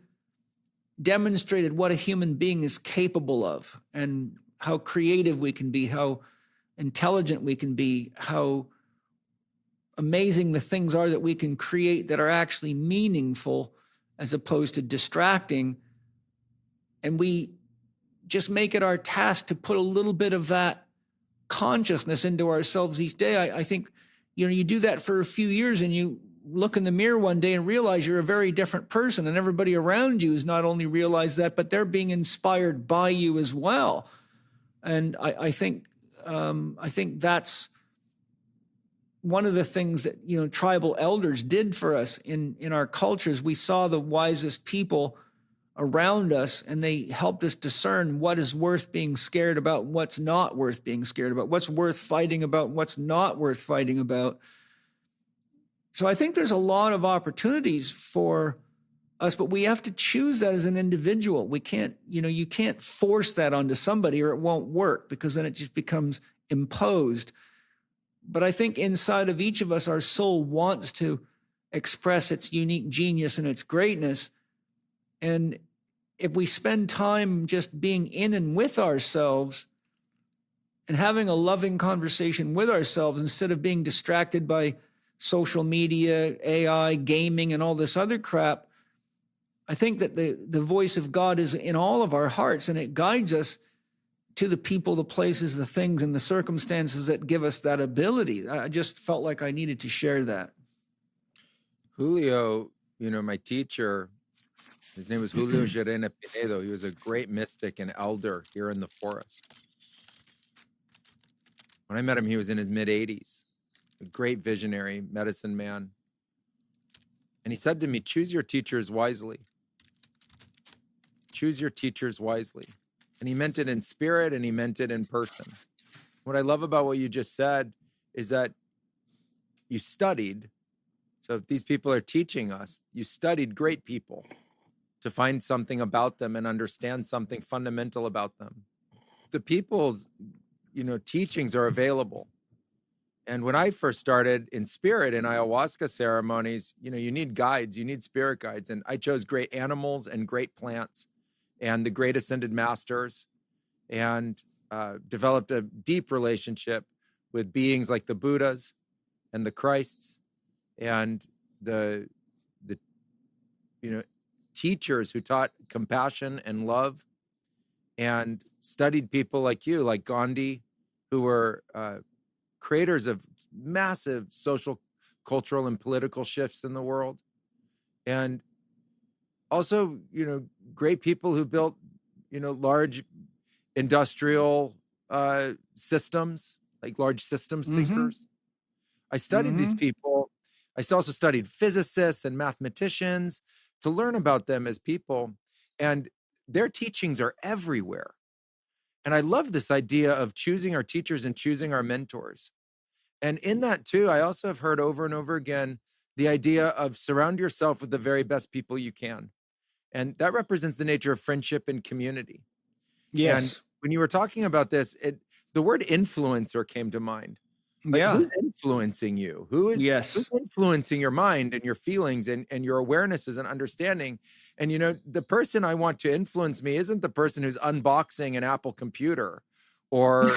demonstrated what a human being is capable of and how creative we can be, how intelligent we can be, how amazing the things are that we can create that are actually meaningful as opposed to distracting, and we just make it our task to put a little bit of that consciousness into ourselves each day. I think, you do that for a few years and you look in the mirror one day and realize you're a very different person, and everybody around you has not only realized that, but they're being inspired by you as well. And I think that's one of the things that, tribal elders did for us in our cultures. We saw the wisest people around us, and they helped us discern what is worth being scared about, what's not worth being scared about, what's worth fighting about, what's not worth fighting about. So I think there's a lot of opportunities for us, but we have to choose that as an individual. We can't, you can't force that onto somebody or it won't work, because then it just becomes imposed. But I think inside of each of us, our soul wants to express its unique genius and its greatness. And if we spend time just being in and with ourselves and having a loving conversation with ourselves instead of being distracted by social media, AI, gaming, and all this other crap, I think that the voice of God is in all of our hearts, and it guides us to the people, the places, the things, and the circumstances that give us that ability. I just felt like I needed to share that. Julio, my teacher, his name was Julio Llerena Pinedo. He was a great mystic and elder here in the forest. When I met him, he was in his mid-80s, a great visionary, medicine man. And he said to me, choose your teachers wisely. Choose your teachers wisely. And he meant it in spirit, and he meant it in person. What I love about what you just said is that you studied. So if these people are teaching us, you studied great people to find something about them and understand something fundamental about them. The people's, teachings are available. And when I first started in spirit in ayahuasca ceremonies, you need guides, you need spirit guides. And I chose great animals and great plants and the great ascended masters, and developed a deep relationship with beings like the Buddhas and the Christs and the teachers who taught compassion and love, and studied people like you, like Gandhi, who were creators of massive social, cultural, and political shifts in the world. and also, great people who built, large industrial systems, like large systems thinkers. I studied these people. I also studied physicists and mathematicians to learn about them as people, and their teachings are everywhere. And I love this idea of choosing our teachers and choosing our mentors. And in that too, I also have heard over and over again the idea of surround yourself with the very best people you can. And that represents the nature of friendship and community. Yes. And when you were talking about this, the word influencer came to mind. Like, who's influencing you? Who's influencing your mind and your feelings and your awarenesses and understanding? And, the person I want to influence me isn't the person who's unboxing an Apple computer or,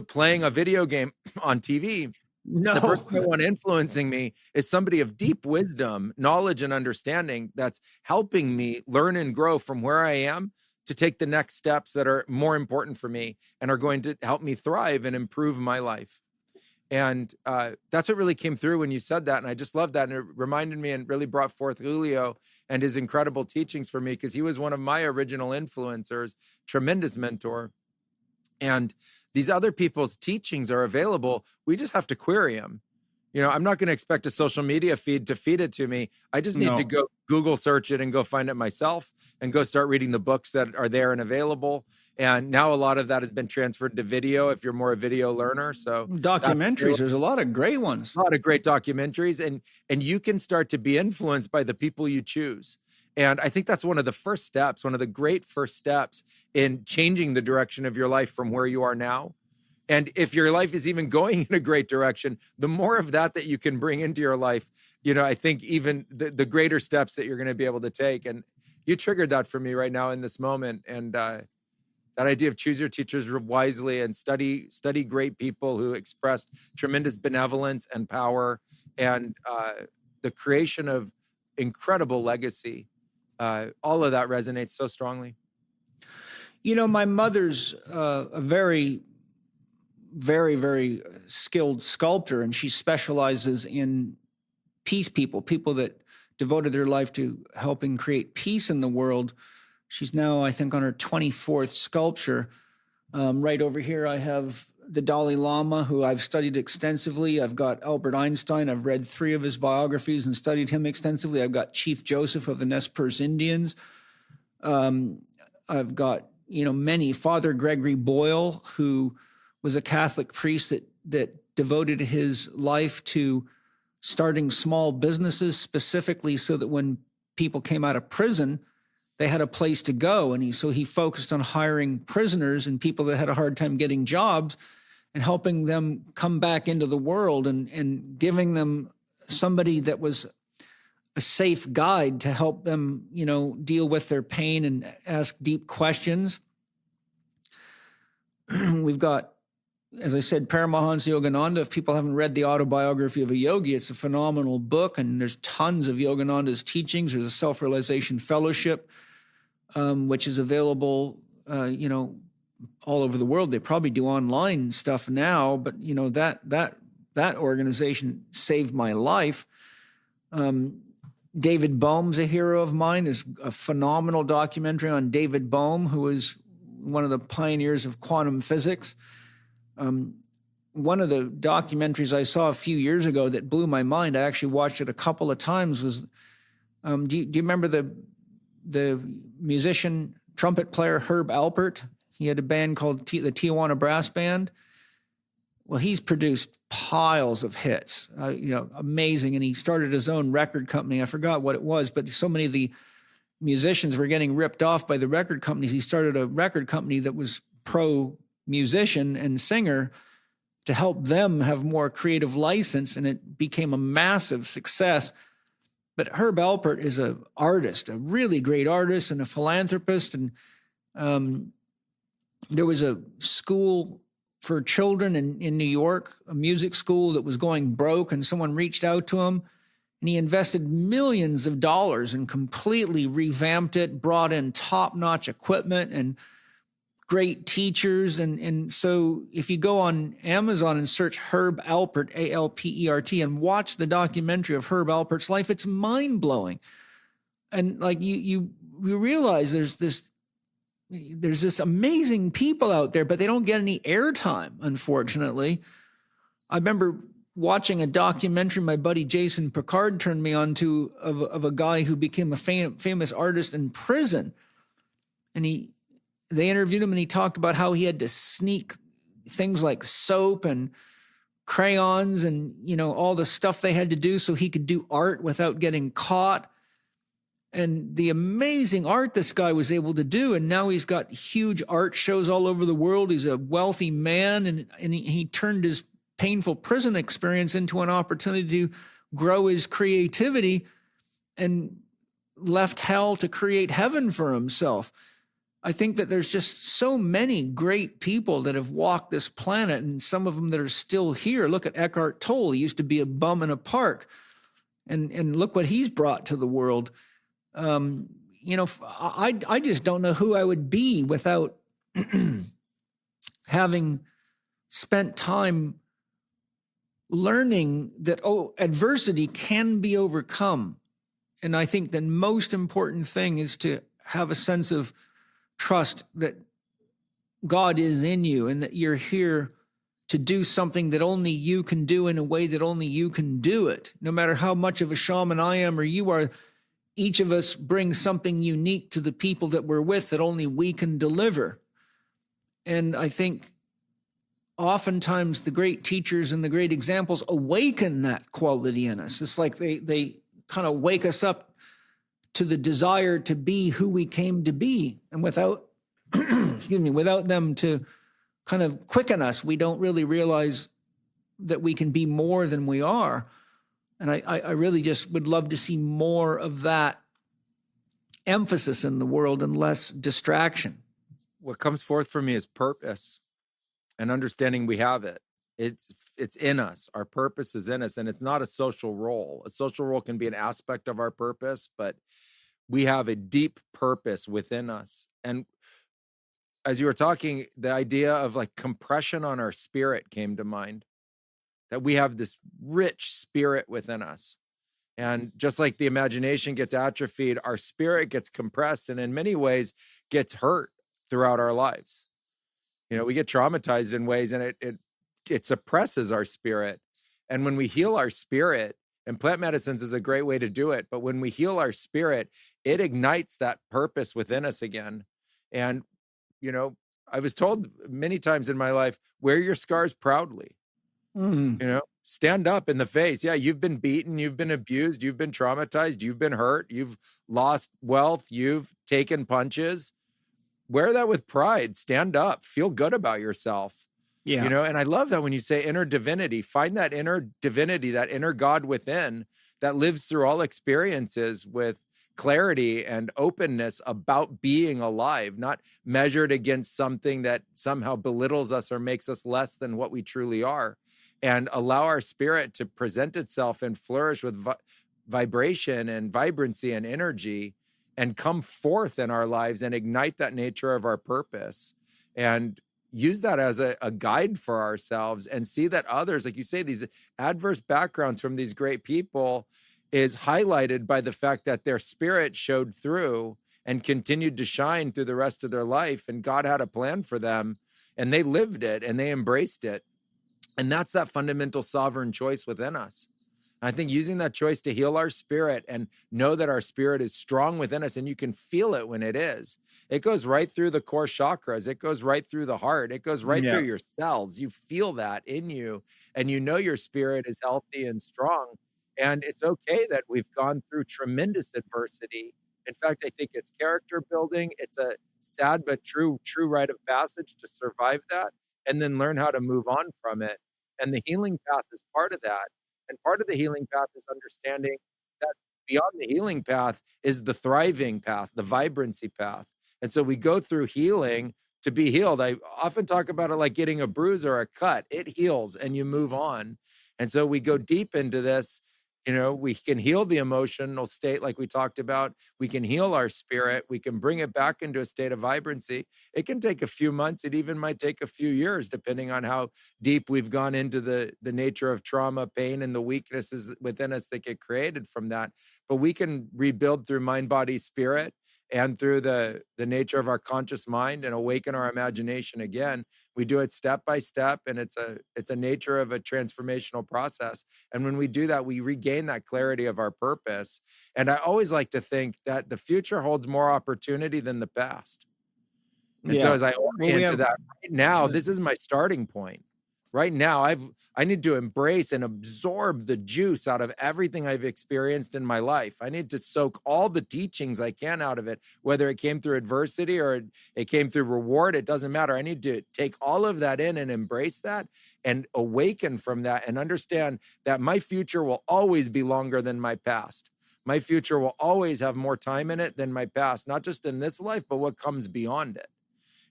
playing a video game on TV. No. The person I want influencing me is somebody of deep wisdom, knowledge, and understanding that's helping me learn and grow from where I am to take the next steps that are more important for me and are going to help me thrive and improve my life. And that's what really came through when you said that. And I just love that. And it reminded me and really brought forth Julio and his incredible teachings for me, because he was one of my original influencers, tremendous mentor. And these other people's teachings are available. We just have to query them. I'm not going to expect a social media feed to feed it to me. I just need to go Google search it and go find it myself and go start reading the books that are there and available. And now a lot of that has been transferred to video if you're more a video learner. So documentaries, there's a lot of great ones. A lot of great documentaries. And you can start to be influenced by the people you choose. And I think that's one of the first steps, one of the great first steps in changing the direction of your life from where you are now. And if your life is even going in a great direction, the more of that you can bring into your life, I think even the greater steps that you're going to be able to take. And you triggered that for me right now in this moment. And that idea of choose your teachers wisely and study great people who expressed tremendous benevolence and power and the creation of incredible legacy. All of that resonates so strongly. My mother's a very, very, very skilled sculptor, and she specializes in peace people that devoted their life to helping create peace in the world. She's now, I think, on her 24th sculpture. Right over here, I have the Dalai Lama, who I've studied extensively. I've got Albert Einstein. I've read 3 of his biographies and studied him extensively. I've got Chief Joseph of the Nez Perce Indians. I've got, many. Father Gregory Boyle, who was a Catholic priest that devoted his life to starting small businesses specifically so that when people came out of prison, they had a place to go. And he focused on hiring prisoners and people that had a hard time getting jobs and helping them come back into the world and giving them somebody that was a safe guide to help them, deal with their pain and ask deep questions. We've got, as I said, Paramahansa Yogananda. If people haven't read the autobiography of a yogi, it's a phenomenal book, and there's tons of Yogananda's teachings. There's a self-realization fellowship, which is available, all over the world. They probably do online stuff now, but that organization saved my life. David Bohm's a hero of mine. There's a phenomenal documentary on David Bohm, who is one of the pioneers of quantum physics. One of the documentaries I saw a few years ago that blew my mind, I actually watched it a couple of times, was, do you remember the musician, trumpet player Herb Alpert? He had a band called the Tijuana Brass Band. Well, he's produced piles of hits, amazing. And he started his own record company. I forgot what it was, but so many of the musicians were getting ripped off by the record companies. He started a record company that was pro musician and singer to help them have more creative license, and it became a massive success. But Herb Alpert is an artist, a really great artist and a philanthropist. And there was a school for children in New York, a music school that was going broke, and someone reached out to him, and he invested millions of dollars and completely revamped it, brought in top-notch equipment, and great teachers. And so if you go on Amazon and search Herb Alpert, Alpert, and watch the documentary of Herb Alpert's life, it's mind blowing. And like you realize there's this amazing people out there, but they don't get any airtime, unfortunately. I remember watching a documentary my buddy Jason Picard turned me on to of a guy who became a famous artist in prison. And they interviewed him and he talked about how he had to sneak things like soap and crayons and, all the stuff they had to do so he could do art without getting caught. And the amazing art this guy was able to do. And now he's got huge art shows all over the world. He's a wealthy man, and he turned his painful prison experience into an opportunity to grow his creativity and left hell to create heaven for himself. I think that there's just so many great people that have walked this planet, and some of them that are still here. Look at Eckhart Tolle. He used to be a bum in a park, and look what he's brought to the world. I just don't know who I would be without having spent time learning that, adversity can be overcome. And I think the most important thing is to have a sense of trust that God is in you and that you're here to do something that only you can do in a way that only you can do it. No matter how much of a shaman I am or you are, each of us brings something unique to the people that we're with that only we can deliver. And I think oftentimes the great teachers and the great examples awaken that quality in us. It's like they kind of wake us up to the desire to be who we came to be. And without, without them to kind of quicken us, we don't really realize that we can be more than we are. And I really just would love to see more of that emphasis in the world and less distraction. What comes forth for me is purpose and understanding we have it. It's in us. Our purpose is in us, and it's not a social role. A social role can be an aspect of our purpose, but we have a deep purpose within us. And as you were talking, the idea of like compression on our spirit came to mind. That we have this rich spirit within us. And just like the imagination gets atrophied, our spirit gets compressed and in many ways gets hurt throughout our lives. We get traumatized in ways and it suppresses our spirit. And when we heal our spirit, and plant medicines is a great way to do it, but when we heal our spirit, it ignites that purpose within us again. And, I was told many times in my life, wear your scars proudly. Stand up in the face. Yeah, you've been beaten, you've been abused, you've been traumatized, you've been hurt, you've lost wealth, you've taken punches. Wear that with pride. Stand up. Feel good about yourself. Yeah. And I love that when you say inner divinity, find that inner divinity, that inner God within that lives through all experiences with clarity and openness about being alive, not measured against something that somehow belittles us or makes us less than what we truly are. And allow our spirit to present itself and flourish with vibration and vibrancy and energy and come forth in our lives and ignite that nature of our purpose and use that as a guide for ourselves and see that others, like you say, these adverse backgrounds from these great people is highlighted by the fact that their spirit showed through and continued to shine through the rest of their life. And God had a plan for them and they lived it and they embraced it. And that's that fundamental sovereign choice within us. I think using that choice to heal our spirit and know that our spirit is strong within us and you can feel it when it is. It goes right through the core chakras. It goes right through the heart. It goes right through your cells. You feel that in you and your spirit is healthy and strong. And it's okay that we've gone through tremendous adversity. In fact, I think it's character building. It's a sad but true rite of passage to survive that and then learn how to move on from it. And the healing path is part of that. And part of the healing path is understanding that beyond the healing path is the thriving path, the vibrancy path. And so we go through healing to be healed. I often talk about it like getting a bruise or a cut. It heals and you move on. And so we go deep into this We can heal the emotional state like we talked about. We can heal our spirit. We can bring it back into a state of vibrancy. It can take a few months. It even might take a few years, depending on how deep we've gone into the nature of trauma, pain, and the weaknesses within us that get created from that. But we can rebuild through mind, body, spirit, and through the nature of our conscious mind, and awaken our imagination again. We do it step by step, and it's a nature of a transformational process. And when we do that, we regain that clarity of our purpose. And I always like to think that the future holds more opportunity than the past. And so as I orient to that right now, this is my starting point. Right now, I need to embrace and absorb the juice out of everything I've experienced in my life. I need to soak all the teachings I can out of it, whether it came through adversity or it came through reward. It doesn't matter. I need to take all of that in and embrace that and awaken from that and understand that my future will always be longer than my past. My future will always have more time in it than my past, not just in this life, but what comes beyond it.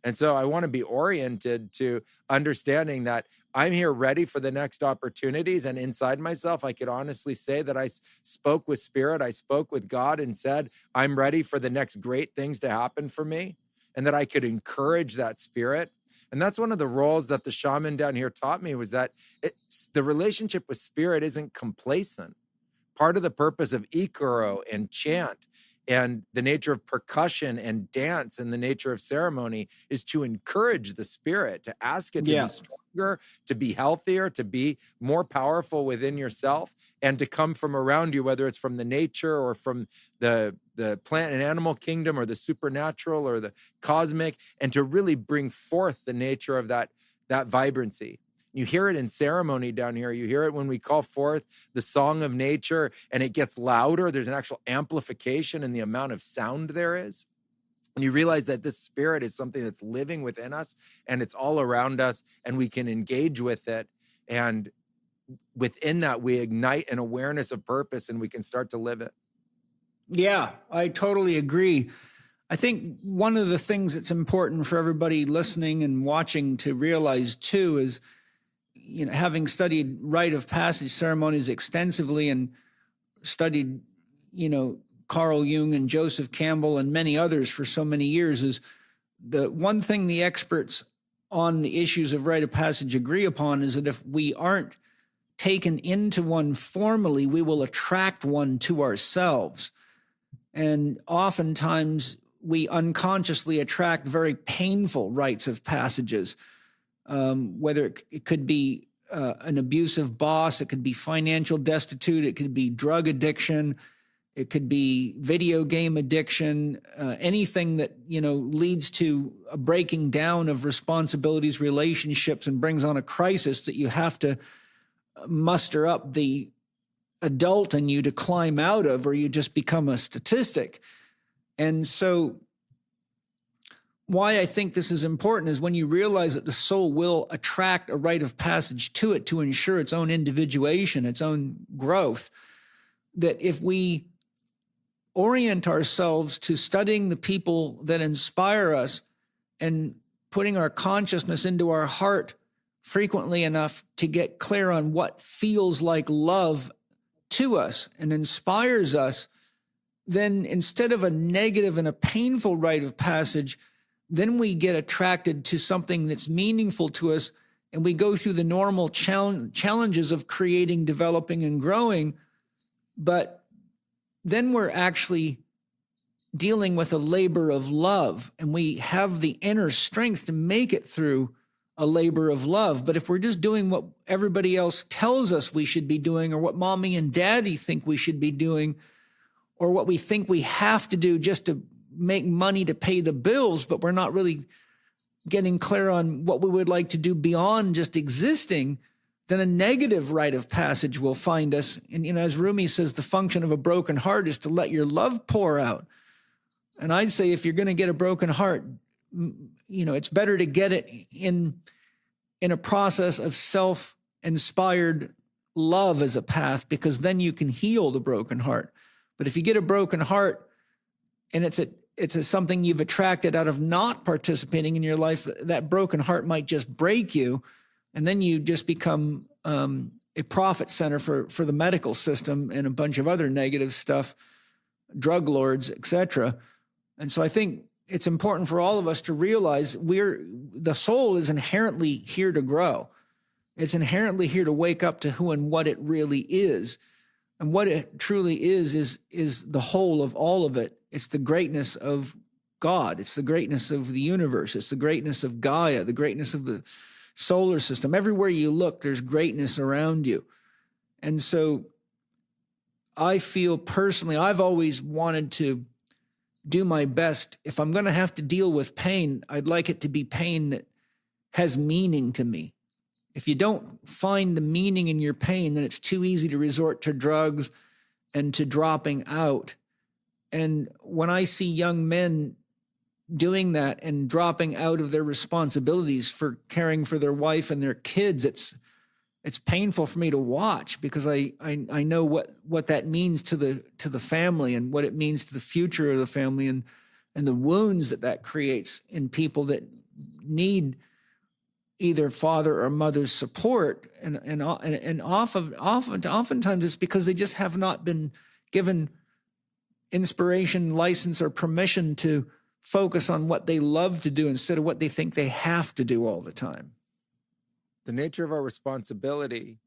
And so I want to be oriented to understanding that I'm here ready for the next opportunities. And inside myself, I could honestly say that I spoke with spirit. I spoke with God and said, I'm ready for the next great things to happen for me, and that I could encourage that spirit. And that's one of the roles that the shaman down here taught me, was that the relationship with spirit isn't complacent. Part of the purpose of ikoro and chant and the nature of percussion and dance and the nature of ceremony is to encourage the spirit, to ask it to be stronger, to be healthier, to be more powerful within yourself, and to come from around you, whether it's from the nature or from the plant and animal kingdom or the supernatural or the cosmic, and to really bring forth the nature of that vibrancy. You hear it in ceremony down here. You hear it when we call forth the song of nature and it gets louder. There's an actual amplification in the amount of sound there is. And you realize that this spirit is something that's living within us and it's all around us, and we can engage with it. And within that, we ignite an awareness of purpose and we can start to live it. Yeah, I totally agree. I think one of the things that's important for everybody listening and watching to realize too is, having studied rite of passage ceremonies extensively and studied, Carl Jung and Joseph Campbell and many others for so many years, is the one thing the experts on the issues of rite of passage agree upon is that if we aren't taken into one formally, we will attract one to ourselves. And oftentimes we unconsciously attract very painful rites of passages. Whether it could be an abusive boss, it could be financial destitute, it could be drug addiction, it could be video game addiction, anything that, leads to a breaking down of responsibilities, relationships, and brings on a crisis that you have to muster up the adult in you to climb out of, or you just become a statistic. And so why I think this is important is when you realize that the soul will attract a rite of passage to it to ensure its own individuation, its own growth, that if we orient ourselves to studying the people that inspire us and putting our consciousness into our heart frequently enough to get clear on what feels like love to us and inspires us, then instead of a negative and a painful rite of passage, then we get attracted to something that's meaningful to us, and we go through the normal challenges of creating, developing, and growing. But then we're actually dealing with a labor of love, and we have the inner strength to make it through a labor of love. But if we're just doing what everybody else tells us we should be doing, or what mommy and daddy think we should be doing, or what we think we have to do just to make money to pay the bills, but we're not really getting clear on what we would like to do beyond just existing, then a negative rite of passage will find us. And, as Rumi says, the function of a broken heart is to let your love pour out. And I'd say if you're going to get a broken heart, it's better to get it in a process of self-inspired love as a path, because then you can heal the broken heart. But if you get a broken heart and it's something you've attracted out of not participating in your life, that broken heart might just break you. And then you just become a profit center for the medical system and a bunch of other negative stuff, drug lords, etc. And so I think it's important for all of us to realize the soul is inherently here to grow. It's inherently here to wake up to who and what it really is. And what it truly is the whole of all of it. It's the greatness of God. It's the greatness of the universe. It's the greatness of Gaia, the greatness of the solar system. Everywhere you look, there's greatness around you. And so I feel personally, I've always wanted to do my best. If I'm going to have to deal with pain, I'd like it to be pain that has meaning to me. If you don't find the meaning in your pain, then it's too easy to resort to drugs and to dropping out. And when I see young men doing that and dropping out of their responsibilities for caring for their wife and their kids, it's painful for me to watch, because I know what that means to the family and what it means to the future of the family, and the wounds that creates in people that need either father or mother's support, and oftentimes it's because they just have not been given inspiration, license, or permission to focus on what they love to do instead of what they think they have to do all the time. The nature of our responsibility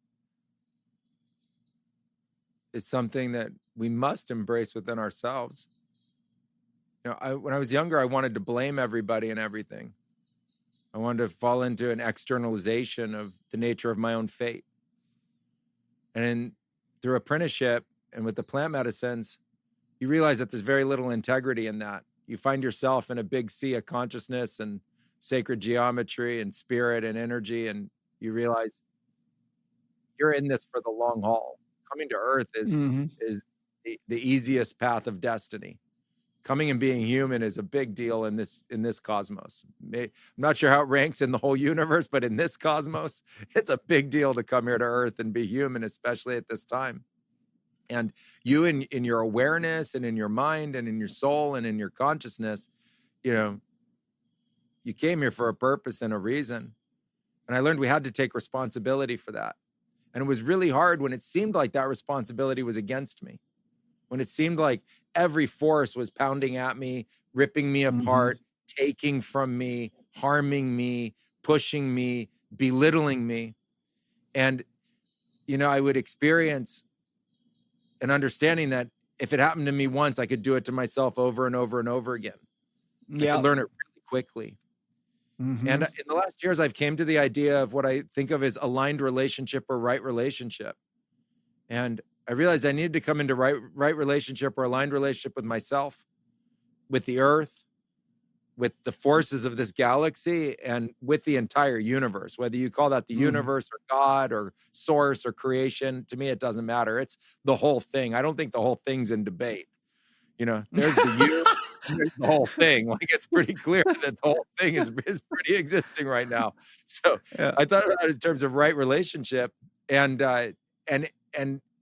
is something that we must embrace within ourselves. When I was younger, I wanted to blame everybody and everything. I wanted to fall into an externalization of the nature of my own fate. And through apprenticeship and with the plant medicines, you realize that there's very little integrity in that. You find yourself in a big sea of consciousness and sacred geometry and spirit and energy, and you realize you're in this for the long haul. Coming to Earth is the easiest path of destiny. Coming and being human is a big deal in this cosmos. I'm not sure how it ranks in the whole universe, but in this cosmos, it's a big deal to come here to Earth and be human, especially at this time. And you in your awareness and in your mind and in your soul and in your consciousness, you came here for a purpose and a reason. And I learned we had to take responsibility for that. And it was really hard when it seemed like that responsibility was against me. When it seemed like every force was pounding at me, ripping me apart, taking from me, harming me, pushing me, belittling me. And, I would experience an understanding that if it happened to me once, I could do it to myself over and over and over again. I could learn it really quickly. And in the last years, I've came to the idea of what I think of as aligned relationship or right relationship. And I realized I needed to come into right relationship or aligned relationship with myself, with the earth, with the forces of this galaxy, and with the entire universe. Whether you call that the universe or God or source or creation, to me, it doesn't matter. It's the whole thing. I don't think the whole thing's in debate. There's the you, there's the whole thing. Like, it's pretty clear that the whole thing is pretty existing right now. So I thought about it in terms of right relationship and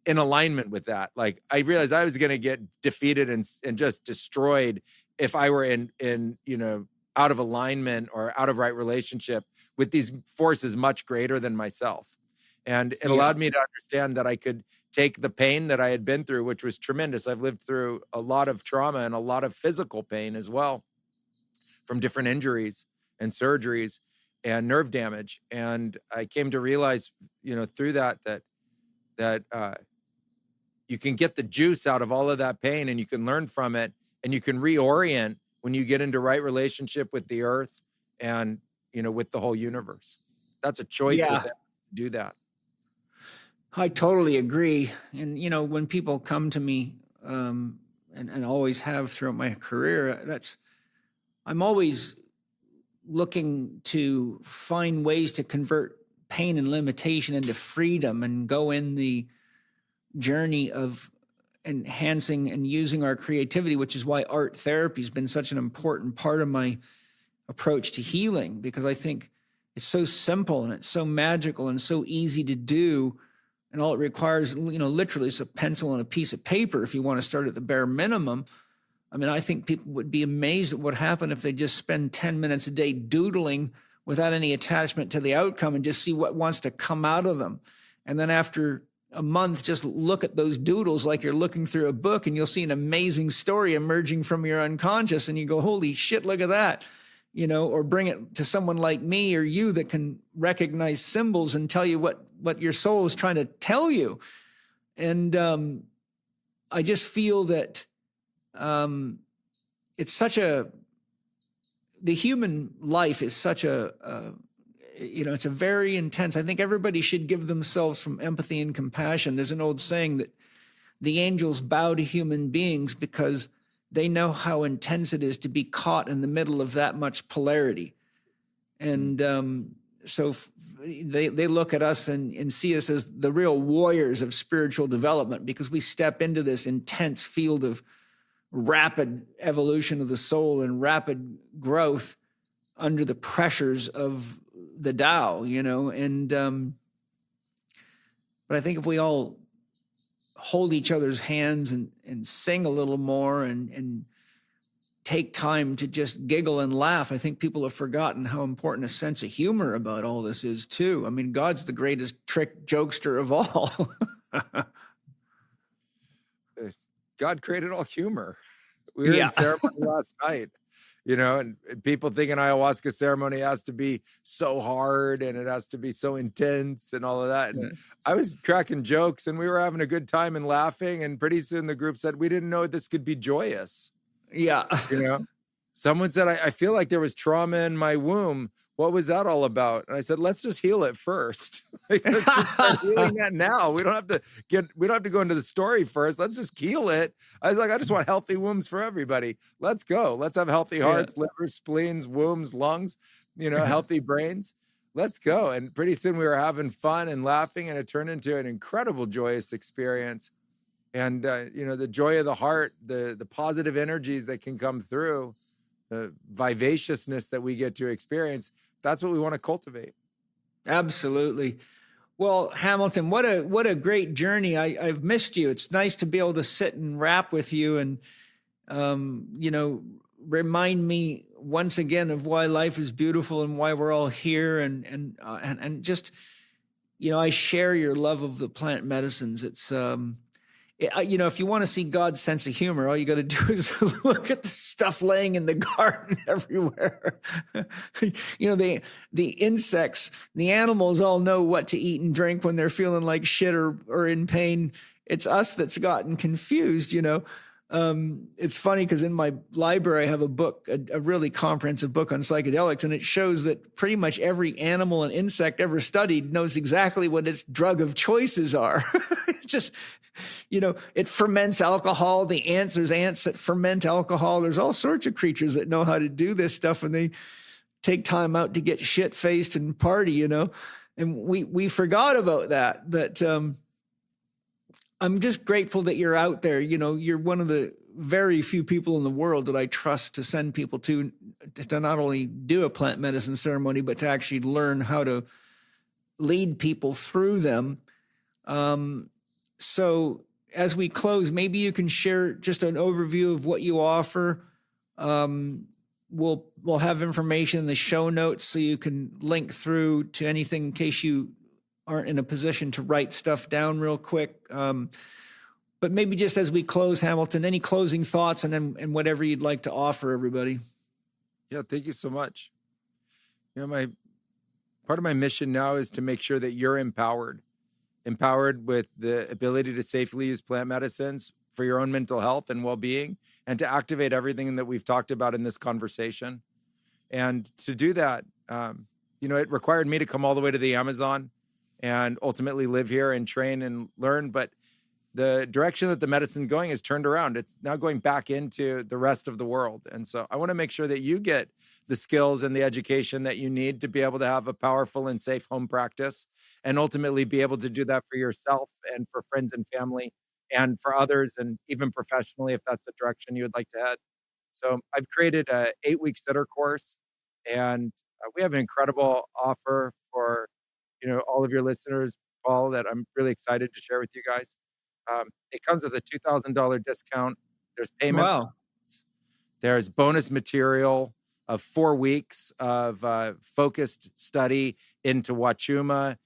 in alignment with that. Like, I realized I was going to get defeated and just destroyed if I were in out of alignment or out of right relationship with these forces much greater than myself. And it allowed me to understand that I could take the pain that I had been through, which was tremendous. I've lived through a lot of trauma and a lot of physical pain as well, from different injuries and surgeries and nerve damage. And I came to realize, through that you can get the juice out of all of that pain, and you can learn from it, and you can reorient when you get into right relationship with the earth and, with the whole universe. That's a choice to do that. I totally agree. And, when people come to me, and always have throughout my career, I'm always looking to find ways to convert pain and limitation into freedom and go in the journey of enhancing and using our creativity, which is why art therapy has been such an important part of my approach to healing, because I think it's so simple and it's so magical and so easy to do. And all it requires, literally is a pencil and a piece of paper if you want to start at the bare minimum. I mean, I think people would be amazed at what happened if they just spend 10 minutes a day doodling without any attachment to the outcome and just see what wants to come out of them. And then after a month, just look at those doodles like you're looking through a book, and you'll see an amazing story emerging from your unconscious. And you go, holy shit, look at that. Or bring it to someone like me or you that can recognize symbols and tell you what your soul is trying to tell you. And I just feel that the human life is such it's a very intense. I think everybody should give themselves some empathy and compassion. There's an old saying that the angels bow to human beings because they know how intense it is to be caught in the middle of that much polarity. And so they look at us and see us as the real warriors of spiritual development, because we step into this intense field of rapid evolution of the soul and rapid growth under the pressures of the Tao, but I think if we all hold each other's hands and sing a little more and take time to just giggle and laugh, I think people have forgotten how important a sense of humor about all this is too. I mean, God's the greatest trick jokester of all. God created all humor. We were in ceremony last night, and people think an ayahuasca ceremony has to be so hard and it has to be so intense and all of that. And I was cracking jokes and we were having a good time and laughing. And pretty soon the group said, we didn't know this could be joyous. Yeah. Someone said, I feel like there was trauma in my womb. What was that all about? And I said, let's just heal it first. Let's just start healing that now. We don't have to go into the story first. Let's just heal it. I was like, I just want healthy wombs for everybody. Let's go. Let's have healthy hearts, livers, spleens, wombs, lungs, healthy brains. Let's go. And pretty soon we were having fun and laughing, and it turned into an incredible joyous experience. And, the joy of the heart, the positive energies that can come through, the vivaciousness that we get to experience, that's what we want to cultivate. Absolutely. Well, Hamilton, what a great journey. I've missed you. It's nice to be able to sit and rap with you and, remind me once again of why life is beautiful and why we're all here. And just, I share your love of the plant medicines. It's, if you want to see God's sense of humor, all you got to do is look at the stuff laying in the garden everywhere. The insects, the animals all know what to eat and drink when they're feeling like shit or in pain. It's us that's gotten confused, It's funny because in my library, I have a book, a really comprehensive book on psychedelics, and it shows that pretty much every animal and insect ever studied knows exactly what its drug of choices are. Just, it ferments alcohol. There's ants that ferment alcohol. There's all sorts of creatures that know how to do this stuff, and they take time out to get shit-faced and party, and we forgot about that. I'm just grateful that you're out there. You're one of the very few people in the world that I trust to send people to not only do a plant medicine ceremony, but to actually learn how to lead people through them. So as we close, maybe you can share just an overview of what you offer. We'll have information in the show notes so you can link through to anything in case you aren't in a position to write stuff down real quick. But maybe just as we close, Hamilton, any closing thoughts and whatever you'd like to offer everybody. Yeah, thank you so much. My part of my mission now is to make sure that you're empowered with the ability to safely use plant medicines for your own mental health and well-being, and to activate everything that we've talked about in this conversation. And to do that, it required me to come all the way to the Amazon and ultimately live here and train and learn. But the direction that the medicine going is turned around. It's now going back into the rest of the world. And so I want to make sure that you get the skills and the education that you need to be able to have a powerful and safe home practice, and ultimately be able to do that for yourself and for friends and family and for others, and even professionally, if that's the direction you would like to head. So I've created a 8-week sitter course, and we have an incredible offer for all of your listeners, Paul, that I'm really excited to share with you guys. It comes with a $2,000 discount. There's payment. Wow. There's bonus material of 4 weeks of focused study into Wachuma.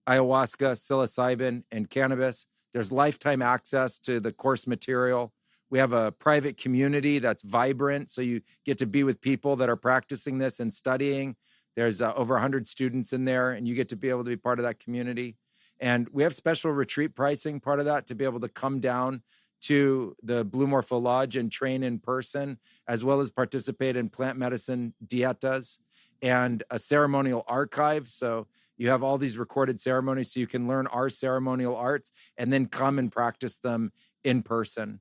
ayahuasca, psilocybin, and cannabis. There's lifetime access to the course material. We have a private community that's vibrant, so you get to be with people that are practicing this and studying. There's over 100 students in there, and you get to be able to be part of that community. And we have special retreat pricing, part of that, to be able to come down to the Blue Morpho Lodge and train in person, as well as participate in plant medicine dietas and a ceremonial archive. So you have all these recorded ceremonies so you can learn our ceremonial arts and then come and practice them in person.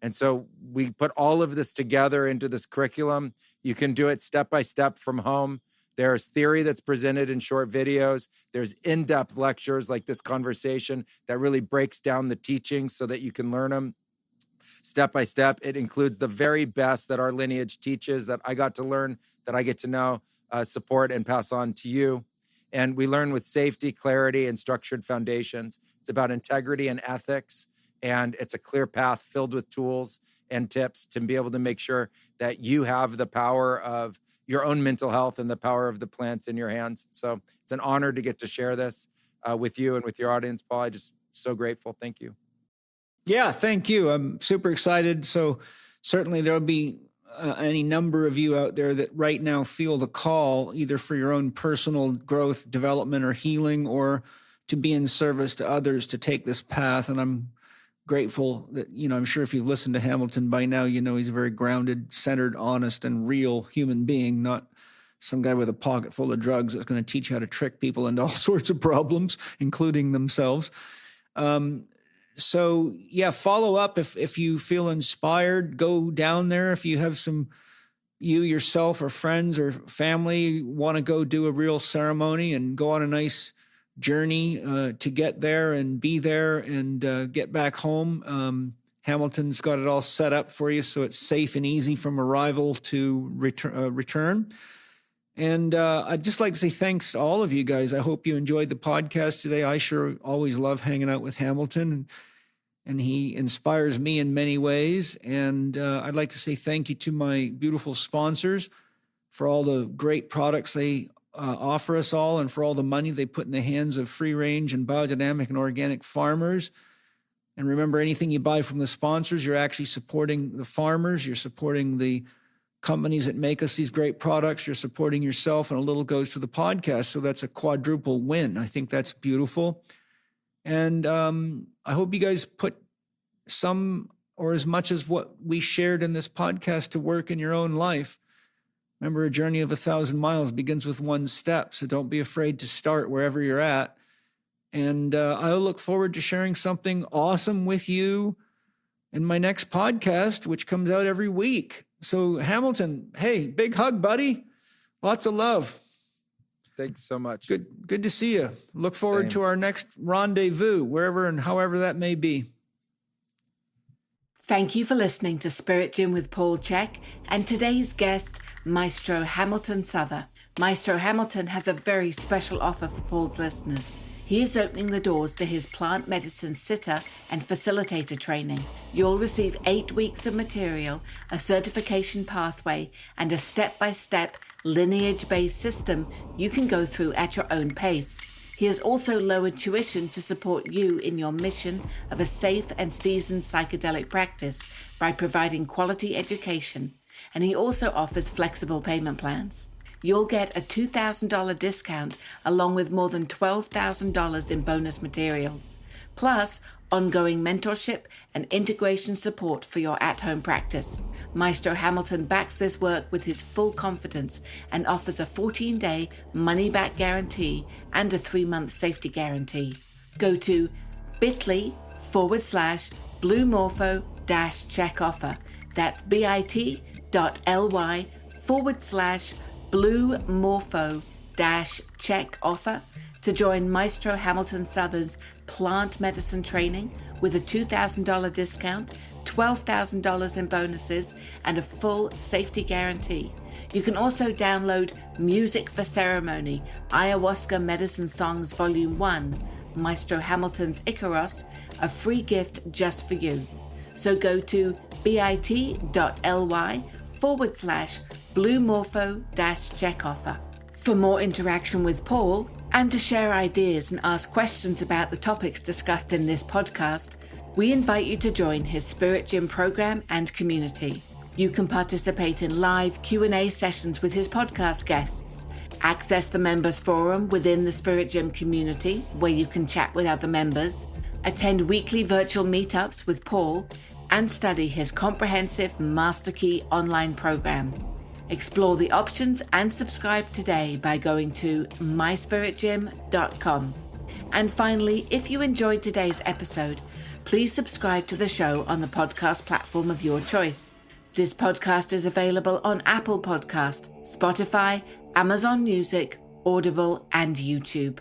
And so we put all of this together into this curriculum. You can do it step by step from home. There's theory that's presented in short videos. There's in-depth lectures like this conversation that really breaks down the teachings so that you can learn them step by step. It includes the very best that our lineage teaches, that I got to learn, that I get to now support and pass on to you. And we learn with safety, clarity, and structured foundations. It's about integrity and ethics. And it's a clear path filled with tools and tips to be able to make sure that you have the power of your own mental health and the power of the plants in your hands. So it's an honor to get to share this with you and with your audience, Paul. I'm just so grateful. Thank you. Yeah, thank you. I'm super excited. So certainly there'll be any number of you out there that right now feel the call, either for your own personal growth, development, or healing, or to be in service to others to take this path. And I'm grateful that, I'm sure if you've listened to Hamilton by now, he's a very grounded, centered, honest, and real human being, not some guy with a pocket full of drugs that's going to teach you how to trick people into all sorts of problems, including themselves. So yeah, follow up if you feel inspired, go down there. If you have you yourself or friends or family want to go do a real ceremony and go on a nice journey to get there and be there and get back home. Hamilton's got it all set up for you, so it's safe and easy from arrival to return. And I'd just like to say thanks to all of you guys. I hope you enjoyed the podcast today. I sure always love hanging out with Hamilton, and he inspires me in many ways. And I'd like to say thank you to my beautiful sponsors for all the great products they offer us all, and for all the money they put in the hands of free-range and biodynamic and organic farmers. And remember, anything you buy from the sponsors, you're actually supporting the farmers, you're supporting the companies that make us these great products, you're supporting yourself, and a little goes to the podcast. So that's a quadruple win. I think that's beautiful. And I hope you guys put some or as much as what we shared in this podcast to work in your own life. Remember, a journey of 1,000 miles begins with one step, so don't be afraid to start wherever you're at. And I look forward to sharing something awesome with you in my next podcast, which comes out every week. So Hamilton, hey, big hug, buddy. Lots of love. Thanks so much. Good to see you. Look forward to our next rendezvous, wherever and however that may be. Thank you for listening to Spirit Gym with Paul Chek and today's guest, Maestro Hamilton Souther. Maestro Hamilton has a very special offer for Paul's listeners. He is opening the doors to his plant medicine sitter and facilitator training. You'll receive 8 weeks of material, a certification pathway, and a step-by-step lineage-based system you can go through at your own pace. He has also lowered tuition to support you in your mission of a safe and seasoned psychedelic practice by providing quality education, and he also offers flexible payment plans. You'll get a $2,000 discount along with more than $12,000 in bonus materials, plus ongoing mentorship and integration support for your at-home practice. Maestro Hamilton backs this work with his full confidence and offers a 14-day money-back guarantee and a 3-month safety guarantee. Go to bit.ly/Blue Morpho-Chek offer. That's bit.ly/Blue Morpho-Chek offer to join Maestro Hamilton Souther's plant medicine training with a $2,000 discount, $12,000 in bonuses, and a full safety guarantee. You can also download Music for Ceremony, Ayahuasca Medicine Songs Volume 1, Maestro Hamilton's Icaros, a free gift just for you. So go to bit.ly/Blue Morpho-Chek offer. For more interaction with Paul And to share ideas and ask questions about the topics discussed in this podcast, we invite you to join his Spirit Gym program and community. You can participate in live Q&A sessions with his podcast guests, access the members forum within the Spirit Gym community where you can chat with other members, attend weekly virtual meetups with Paul, and study his comprehensive Master Key online program. Explore the options and subscribe today by going to myspiritgym.com. And finally, if you enjoyed today's episode, please subscribe to the show on the podcast platform of your choice. This podcast is available on Apple Podcast, Spotify, Amazon Music, Audible, and YouTube.